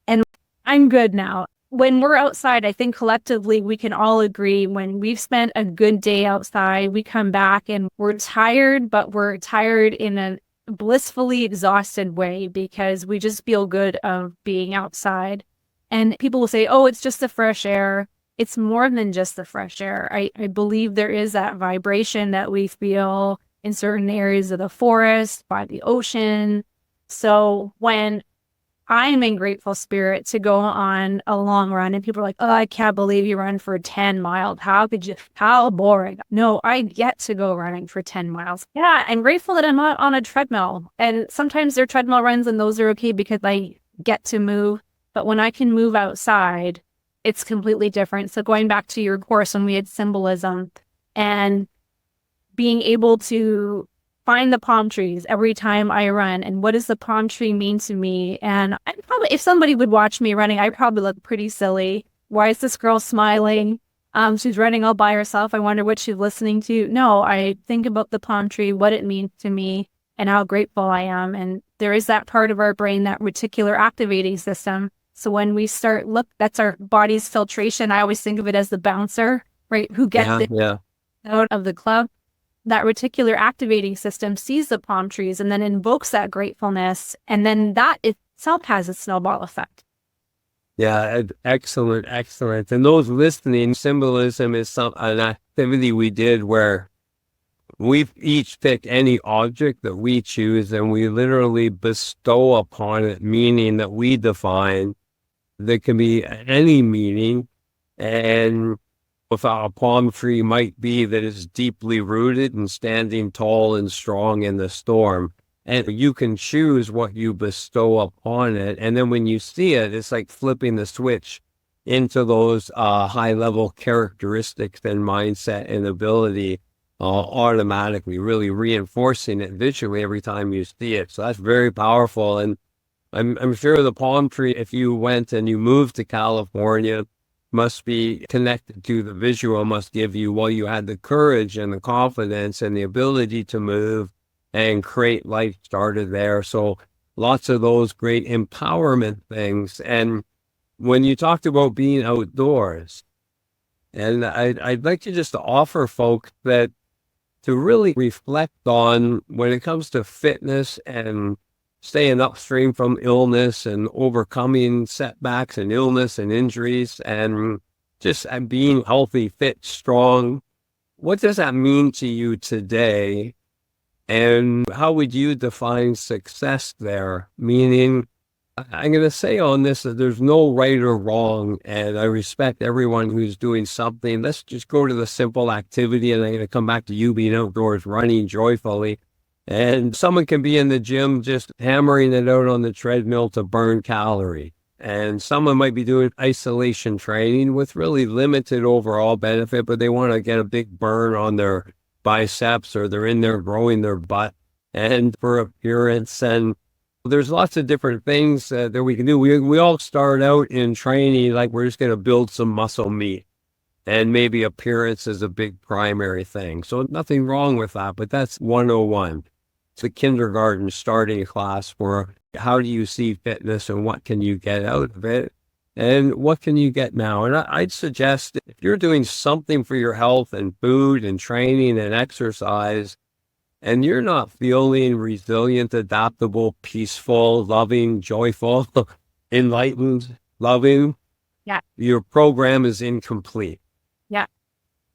S2: And I'm good now. When we're outside, I think collectively we can all agree when we've spent a good day outside, we come back and we're tired, but we're tired in a blissfully exhausted way because we just feel good of being outside. And people will say, oh, it's just the fresh air. It's more than just the fresh air. I believe there is that vibration that we feel in certain areas of the forest, by the ocean. So when I'm in grateful spirit to go on a long run and people are like, oh, I can't believe you run for 10 miles. How boring. No, I get to go running for 10 miles. Yeah, I'm grateful that I'm not on a treadmill. And sometimes there are treadmill runs and those are okay because I get to move. But when I can move outside, it's completely different. So going back to your course when we had symbolism and being able to find the palm trees every time I run and what does the palm tree mean to me? And I probably, if somebody would watch me running, I probably look pretty silly. Why is this girl smiling? She's running all by herself. I wonder what she's listening to. No, I think about the palm tree, what it means to me and how grateful I am. And there is that part of our brain, that reticular activating system. So when we start that's our body's filtration. I always think of it as the bouncer, right? Who gets out of the club. That reticular activating system sees the palm trees and then invokes that gratefulness. And then that itself has a snowball effect.
S3: Yeah, excellent, excellent. And those listening, symbolism is an activity we did where we each pick any object that we choose and we literally bestow upon it meaning that we define. There can be any meaning, and with a palm tree might be that it's deeply rooted and standing tall and strong in the storm. And you can choose what you bestow upon it. And then when you see it, it's like flipping the switch into those high-level characteristics and mindset and ability automatically, really reinforcing it visually every time you see it. So that's very powerful. And I'm sure the palm tree, if you went and you moved to California, must be connected to the visual, must give you, well, you had the courage and the confidence and the ability to move and create life started there. So lots of those great empowerment things. And when you talked about being outdoors, and I'd like to just offer folks that to really reflect on when it comes to fitness and staying upstream from illness and overcoming setbacks and illness and injuries and just being healthy, fit, strong. What does that mean to you today? And how would you define success there? Meaning, I'm going to say on this that there's no right or wrong, and I respect everyone who's doing something. Let's just go to the simple activity, and I'm going to come back to you being outdoors, running joyfully. And someone can be in the gym just hammering it out on the treadmill to burn calories. And someone might be doing isolation training with really limited overall benefit, but they want to get a big burn on their biceps, or they're in there growing their butt and for appearance. And there's lots of different things that we can do. We all start out in training like we're just going to build some muscle meat, and maybe appearance is a big primary thing. So nothing wrong with that, but that's 101. It's a kindergarten starting class for how do you see fitness and what can you get out of it and what can you get now. And I'd suggest if you're doing something for your health and food and training and exercise, and you're not feeling resilient, adaptable, peaceful, loving, joyful, enlightened, loving,
S2: Yeah.
S3: your program is incomplete.
S2: Yeah.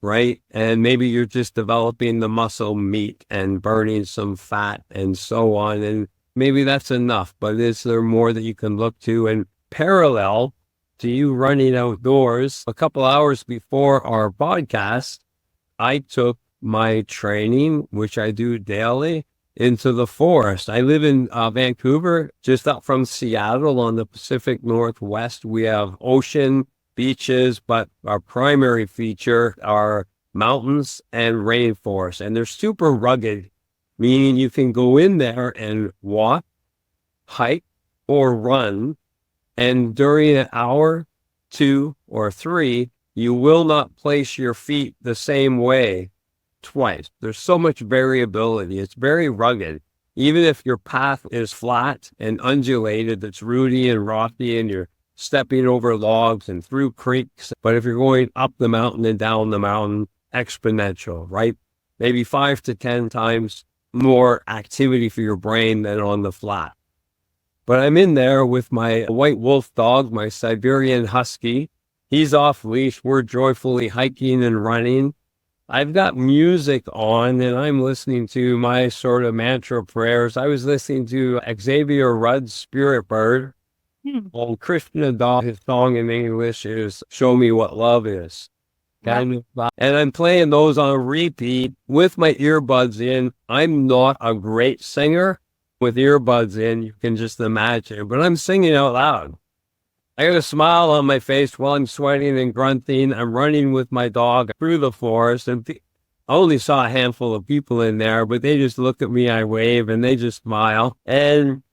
S3: Right? And maybe you're just developing the muscle meat and burning some fat and so on. And maybe that's enough, but is there more that you can look to? And parallel to you running outdoors, a couple hours before our podcast, I took my training, which I do daily, into the forest. I live in Vancouver, just up from Seattle on the Pacific Northwest. We have ocean, beaches, but our primary feature are mountains and rainforest. And they're super rugged, meaning you can go in there and walk, hike, or run. And during an hour, 2 or 3, you will not place your feet the same way twice. There's so much variability. It's very rugged. Even if your path is flat and undulated, it's rooty and rocky and you're stepping over logs and through creeks. But if you're going up the mountain and down the mountain, exponential, right? Maybe 5 to 10 times more activity for your brain than on the flat. But I'm in there with my white wolf dog, my Siberian husky. He's off leash. We're joyfully hiking and running. I've got music on and I'm listening to my sort of mantra prayers. I was listening to Xavier Rudd's Spirit Bird. Well, Krishna Das, his song in English is Show Me What Love Is. And I'm playing those on repeat with my earbuds in. I'm not a great singer with earbuds in, you can just imagine, but I'm singing out loud. I got a smile on my face while I'm sweating and grunting. I'm running with my dog through the forest, and I only saw a handful of people in there, but they just look at me, I wave, and they just smile. And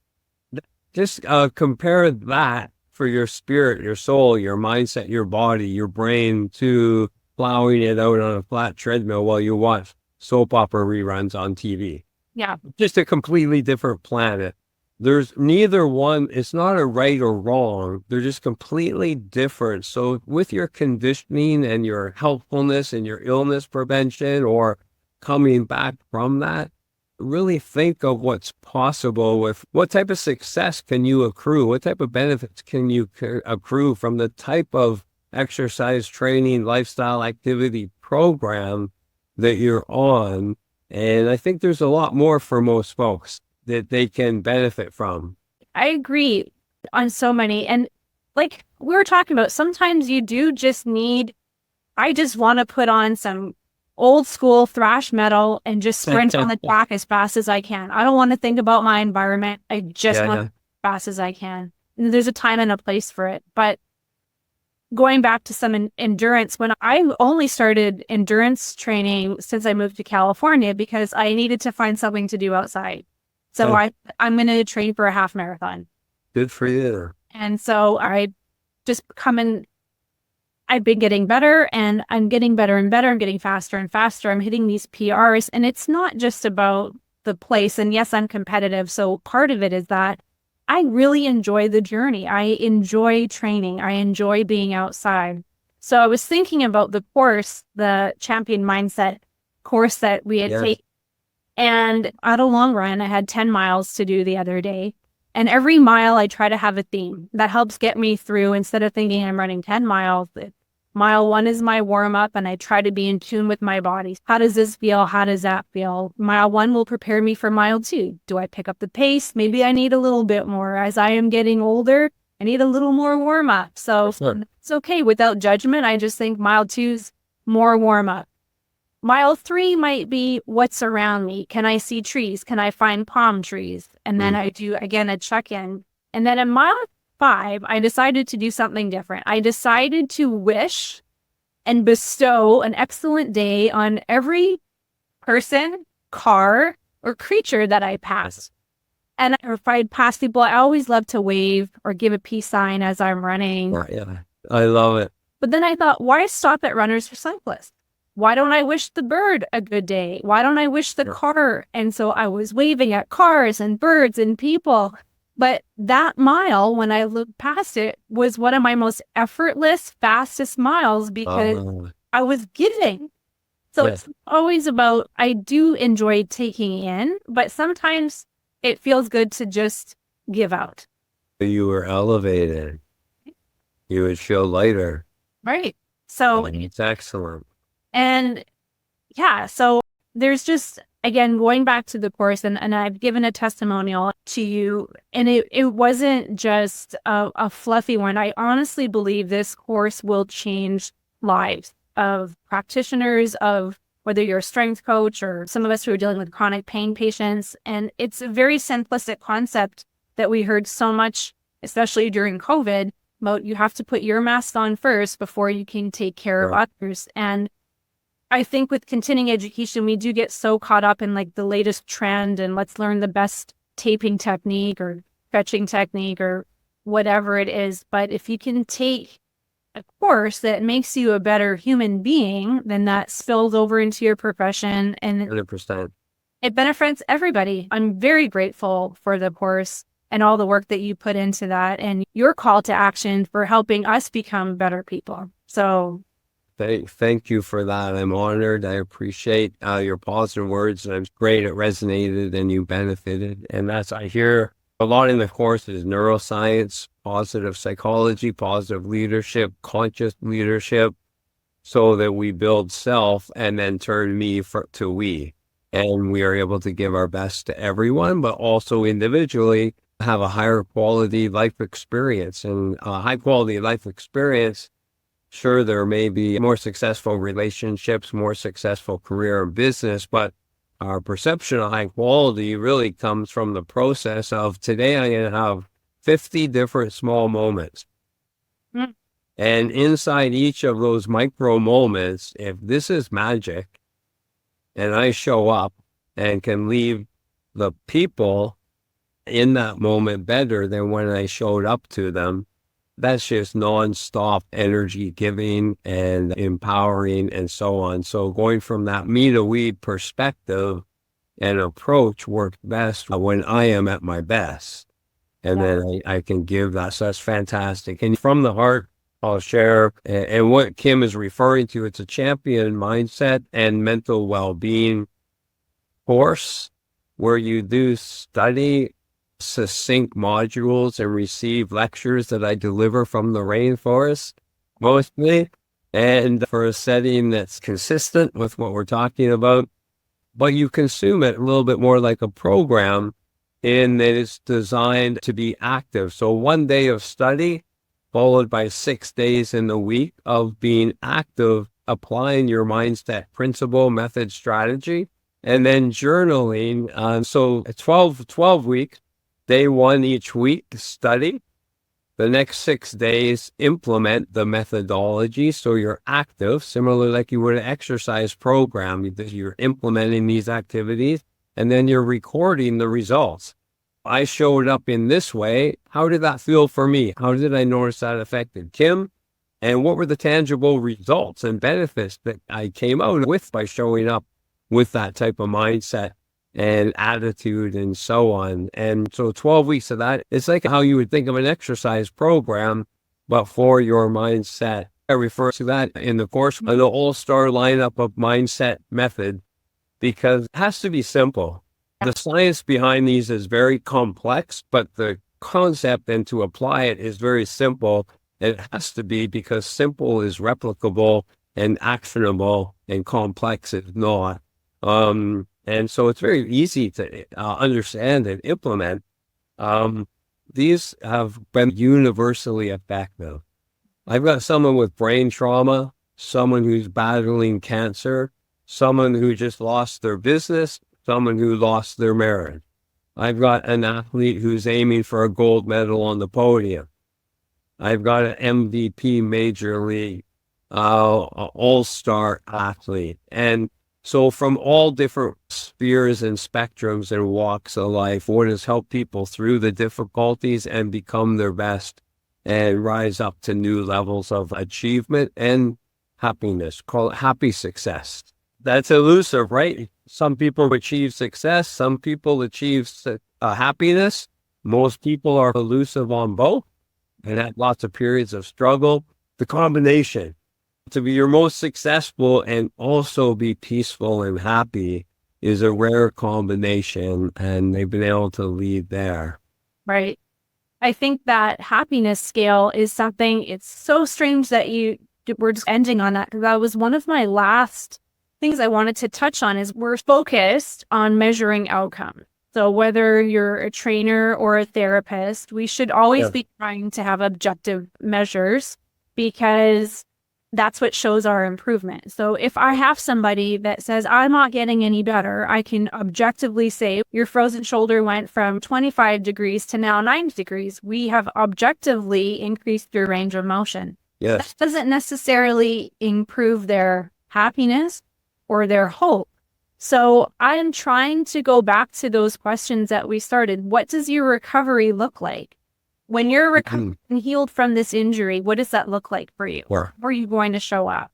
S3: just compare that for your spirit, your soul, your mindset, your body, your brain to plowing it out on a flat treadmill while you watch soap opera reruns on TV.
S2: Yeah.
S3: Just a completely different planet. There's neither one, it's not a right or wrong. They're just completely different. So with your conditioning and your healthfulness and your illness prevention or coming back from that, really think of what's possible with what type of success can you accrue? What type of benefits can you accrue from the type of exercise, training, lifestyle, activity program that you're on? And I think there's a lot more for most folks that they can benefit from.
S2: I agree on so many. And like we were talking about, sometimes you do just need, I just want to put on some old school thrash metal and just sprint on the track as fast as I can. I don't want to think about my environment. I just want as fast as I can. And there's a time and a place for it. But going back to some endurance, when I only started endurance training since I moved to California because I needed to find something to do outside. So I'm going to train for a half marathon.
S3: Good for you.
S2: And so I just I've been getting better and I'm getting better and better. I'm getting faster and faster. I'm hitting these PRs, and it's not just about the place. And yes, I'm competitive. So part of it is that I really enjoy the journey. I enjoy training. I enjoy being outside. So I was thinking about the course, the Champion Mindset course that we had taken. And at a long run, I had 10 miles to do the other day. And every mile I try to have a theme that helps get me through. Instead of thinking I'm running 10 miles, mile 1 is my warm up, and I try to be in tune with my body. How does this feel? How does that feel? Mile 1 will prepare me for mile 2. Do I pick up the pace? Maybe I need a little bit more. As I am getting older, I need a little more warm up. So It's okay without judgment. I just think mile 2's more warm up. Mile 3 might be what's around me. Can I see trees? Can I find palm trees? And then I do, again, a check-in. And then in mile 5, I decided to do something different. I decided to wish and bestow an excellent day on every person, car, or creature that I pass. And if I pass people, I always love to wave or give a peace sign as I'm running.
S3: Yeah, I love it.
S2: But then I thought, why stop at runners or cyclists? Why don't I wish the bird a good day? Why don't I wish the car? And so I was waving at cars and birds and people. But that mile, when I looked past it, was one of my most effortless, fastest miles because I was giving. So it's always about, I do enjoy taking in, but sometimes it feels good to just give out.
S3: You were elevated. You would feel lighter.
S2: Right. So
S3: it's excellent.
S2: And yeah, so there's just, again, going back to the course, and I've given a testimonial to you, and it wasn't just a fluffy one. I honestly believe this course will change lives of practitioners, of whether you're a strength coach or some of us who are dealing with chronic pain patients. And it's a very simplistic concept that we heard so much, especially during COVID, about you have to put your mask on first before you can take care of others. And I think with continuing education, we do get so caught up in like the latest trend and let's learn the best taping technique or stretching technique or whatever it is. But if you can take a course that makes you a better human being, then that spills over into your profession and
S3: 100%.
S2: It benefits everybody. I'm very grateful for the course and all the work that you put into that and your call to action for helping us become better people. So
S3: thank you for that. I'm honored. I appreciate your positive words. And I'm great. It resonated and you benefited. And I hear a lot in the course is neuroscience, positive psychology, positive leadership, conscious leadership, so that we build self and then turn me to we. And we are able to give our best to everyone, but also individually have a higher quality life experience. And a high quality life experience, sure, there may be more successful relationships, more successful career and business, but our perception of high quality really comes from the process of today I'm going to have 50 different small moments. And inside each of those micro moments, if this is magic and I show up and can leave the people in that moment better than when I showed up to them, that's just nonstop energy giving and empowering and so on. So going from that me to we perspective and approach works best when I am at my best. And then I can give that. So that's fantastic. And from the heart, I'll share. And what Kim is referring to, it's a champion mindset and mental well-being course where you do study succinct modules and receive lectures that I deliver from the rainforest mostly, and for a setting that's consistent with what we're talking about, but you consume it a little bit more like a program in that it's designed to be active. So 1 day of study followed by 6 days in the week of being active, applying your mindset principle, method, strategy, and then journaling. So 12 weeks. Day 1 each week, study. The next 6 days, implement the methodology. So you're active, similarly like you would an exercise program. You're implementing these activities, and then you're recording the results. I showed up in this way. How did that feel for me? How did I notice that affected Kim? And what were the tangible results and benefits that I came out with by showing up with that type of mindset and attitude and so on? And so 12 weeks of that, it's like how you would think of an exercise program, but for your mindset. I refer to that in the course, an all-star lineup of mindset method because it has to be simple. The science behind these is very complex, but the concept and to apply it is very simple. It has to be, because simple is replicable and actionable, and complex is not. And so it's very easy to understand and implement. These have been universally effective. I've got someone with brain trauma, someone who's battling cancer, someone who just lost their business, someone who lost their marriage. I've got an athlete who's aiming for a gold medal on the podium. I've got an MVP major league, all-star athlete. And so from all different spheres and spectrums and walks of life, what has helped people through the difficulties and become their best and rise up to new levels of achievement and happiness, call it happy success. That's elusive, right? Some people achieve success, some people achieve happiness. Most people are elusive on both and have lots of periods of struggle. The combination to be your most successful and also be peaceful and happy is a rare combination, and they've been able to lead there.
S2: Right. I think that happiness scale is something, it's so strange that we're just ending on that, because that was one of my last things I wanted to touch on. Is we're focused on measuring outcomes. So whether you're a trainer or a therapist, we should always be trying to have objective measures, because that's what shows our improvement. So if I have somebody that says, I'm not getting any better, I can objectively say, your frozen shoulder went from 25 degrees to now 90 degrees. We have objectively increased your range of motion.
S3: Yes.
S2: That doesn't necessarily improve their happiness or their hope. So I'm trying to go back to those questions that we started. What does your recovery look like? When you're recovered and healed from this injury, what does that look like for you?
S3: Where
S2: are you going to show up?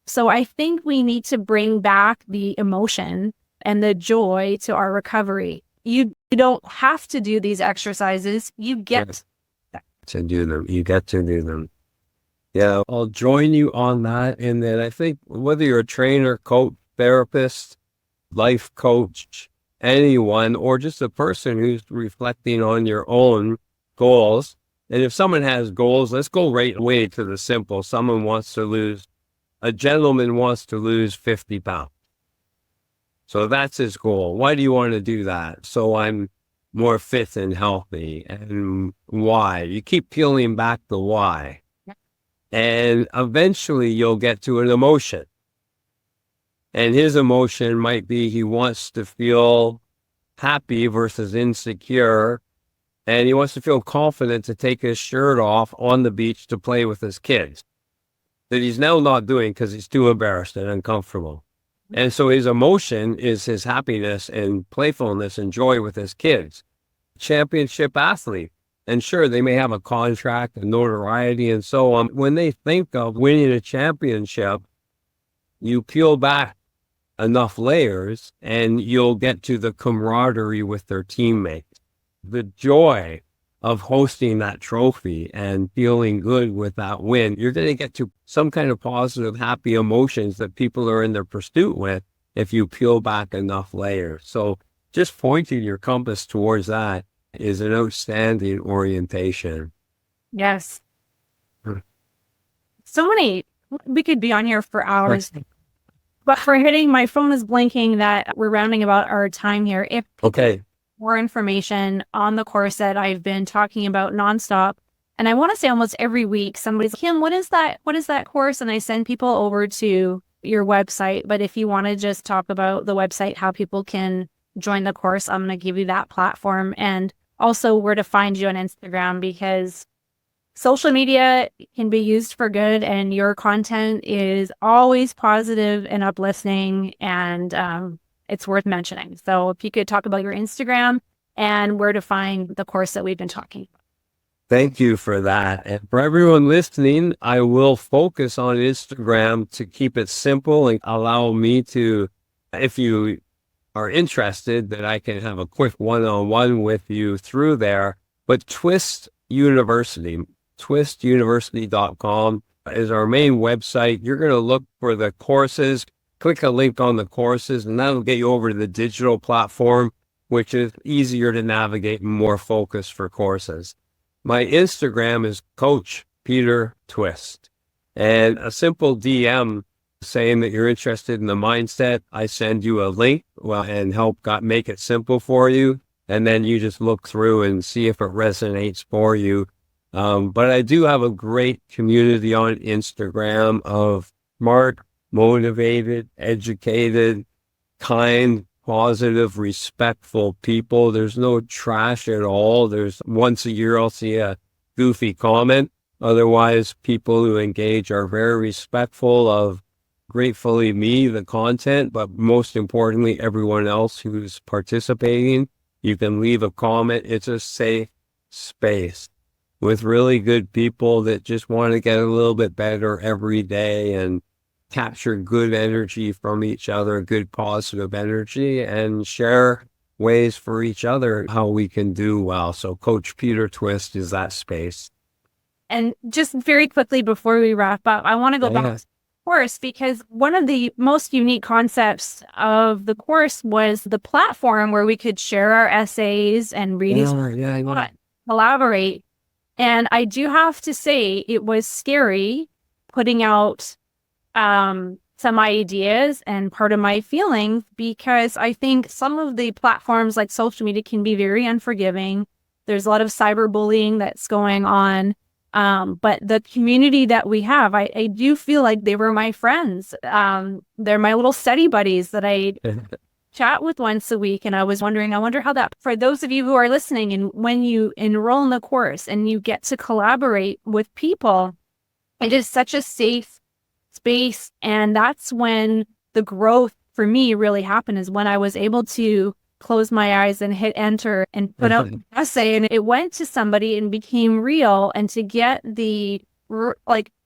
S2: So I think we need to bring back the emotion and the joy to our recovery. You don't have to do these exercises. You get
S3: to do them. You get to do them. Yeah, I'll join you on that. And then I think whether you're a trainer, coach, therapist, life coach, anyone, or just a person who's reflecting on your own goals. And if someone has goals, let's go right away to the simple. A gentleman wants to lose 50 pounds. So that's his goal. Why do you want to do that? So I'm more fit and healthy. And why? You keep peeling back the why. And eventually you'll get to an emotion. And his emotion might be he wants to feel happy versus insecure. And he wants to feel confident to take his shirt off on the beach to play with his kids, that he's now not doing because he's too embarrassed and uncomfortable. And so his emotion is his happiness and playfulness and joy with his kids. Championship athlete. And sure, they may have a contract and notoriety and so on. When they think of winning a championship, you peel back enough layers and you'll get to the camaraderie with their teammates. The joy of hosting that trophy and feeling good with that win, you're going to get to some kind of positive, happy emotions that people are in their pursuit with if you peel back enough layers. So just pointing your compass towards that is an outstanding orientation.
S2: Yes. So many, we could be on here for hours. But for hitting, my phone is blinking that we're rounding about our time here. If more information on the course that I've been talking about nonstop. And I want to say almost every week, somebody's like, Kim, what is that? What is that course? And I send people over to your website. But if you want to just talk about the website, how people can join the course, I'm going to give you that platform. And also where to find you on Instagram, because social media can be used for good and your content is always positive and uplifting, and it's worth mentioning. So if you could talk about your Instagram and where to find the course that we've been talking about.
S3: Thank you for that. And for everyone listening, I will focus on Instagram to keep it simple and allow me to, if you are interested, that I can have a quick one-on-one with you through there. But Twist University, twistuniversity.com is our main website. You're going to look for the courses. click a link on the courses, and that'll get you over to the digital platform, which is easier to navigate and more focused for courses. My Instagram is Coach Peter Twist, and a simple DM saying that you're interested in the mindset. I send you a link and help make it simple for you. And then you just look through and see if it resonates for you. But I do have a great community on Instagram of smart, motivated, educated, kind, positive, respectful people. There's no trash at all. There's once a year I'll see a goofy comment. Otherwise, people who engage are very respectful of gratefully me, the content, but most importantly, everyone else who's participating. You can leave a comment. It's a safe space with really good people that just want to get a little bit better every day and capture good energy from each other, good positive energy, and share ways for each other how we can do well. So Coach Peter Twist is that space.
S2: And just very quickly before we wrap up, I want to go back to the course, because one of the most unique concepts of the course was the platform where we could share our essays and read collaborate. And I do have to say it was scary putting out some ideas and part of my feelings, because I think some of the platforms like social media can be very unforgiving. There's a lot of cyberbullying that's going on. But the community that we have, I do feel like they were my friends. They're my little study buddies that I chat with once a week. And I was wondering, I wonder how that, for those of you who are listening, and when you enroll in the course and you get to collaborate with people, it is such a safe space. And that's when the growth for me really happened, is when I was able to close my eyes and hit enter and put out an essay, and it went to somebody and became real. And to get the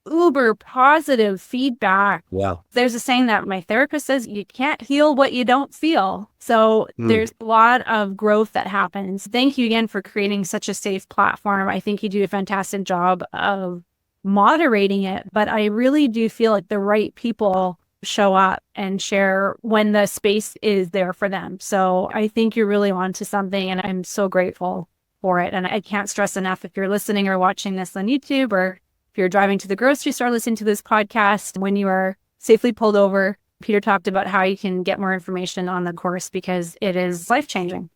S2: uber positive feedback.
S3: Wow.
S2: There's a saying that my therapist says, you can't heal what you don't feel. So there's a lot of growth that happens. Thank you again for creating such a safe platform. I think you do a fantastic job of moderating it, but I really do feel like the right people show up and share when the space is there for them. So I think you're really onto something, and I'm so grateful for it. And I can't stress enough, if you're listening or watching this on YouTube, or if you're driving to the grocery store listening to this podcast, when you are safely pulled over, Peter talked about how you can get more information on the course, because it is life-changing.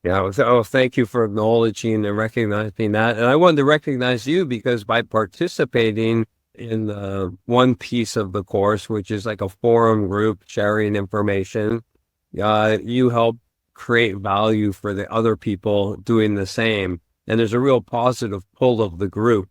S3: Yeah. Oh, thank you for acknowledging and recognizing that. And I wanted to recognize you because by participating in one piece of the course, which is like a forum group sharing information, you help create value for the other people doing the same. And there's a real positive pull of the group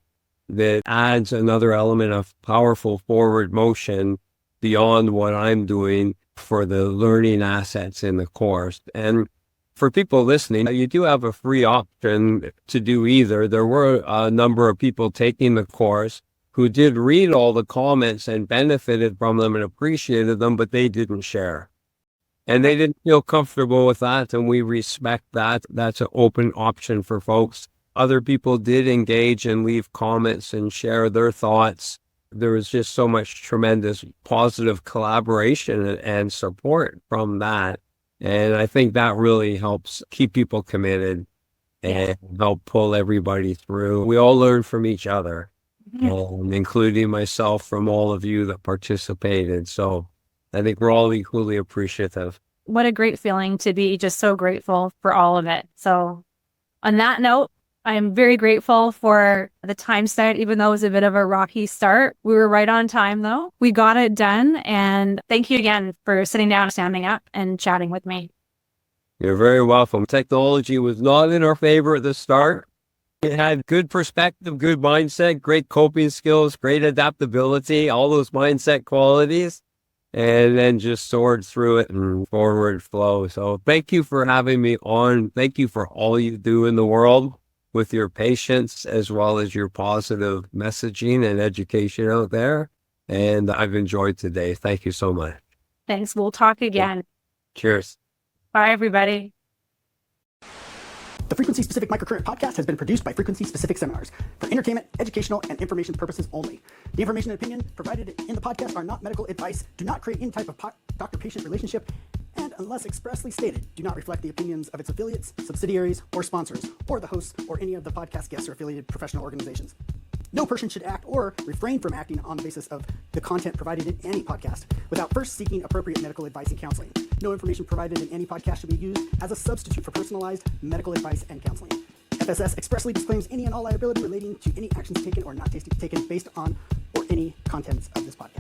S3: that adds another element of powerful forward motion beyond what I'm doing for the learning assets in the course. And for people listening, you do have a free option to do either. There were a number of people taking the course who did read all the comments and benefited from them and appreciated them, but they didn't share. And they didn't feel comfortable with that, and we respect that. That's an open option for folks. Other people did engage and leave comments and share their thoughts. There was just so much tremendous positive collaboration and support from that. And I think that really helps keep people committed and help pull everybody through. We all learn from each other. Including myself, from all of you that participated. So I think we're all equally appreciative.
S2: What a great feeling to be just so grateful for all of it. So on that note, I'm very grateful for the time spent, even though it was a bit of a rocky start. We were right on time though. We got it done. And thank you again for sitting down, standing up, and chatting with me.
S3: You're very welcome. Technology was not in our favor at the start. It had good perspective, good mindset, great coping skills, great adaptability, all those mindset qualities, and then just soared through it and forward flow. So thank you for having me on. Thank you for all you do in the world with your patients, as well as your positive messaging and education out there. And I've enjoyed today. Thank you so much.
S2: Thanks. We'll talk again.
S3: Cheers.
S2: Bye, everybody.
S1: The Frequency-Specific Microcurrent podcast has been produced by Frequency-Specific Seminars for entertainment, educational, and information purposes only. The information and opinion provided in the podcast are not medical advice, do not create any type of doctor-patient relationship, and unless expressly stated, do not reflect the opinions of its affiliates, subsidiaries, or sponsors, or the hosts, or any of the podcast guests or affiliated professional organizations. No person should act or refrain from acting on the basis of the content provided in any podcast without first seeking appropriate medical advice and counseling. No information provided in any podcast should be used as a substitute for personalized medical advice and counseling. FSS expressly disclaims any and all liability relating to any actions taken or not taken based on or any contents of this podcast.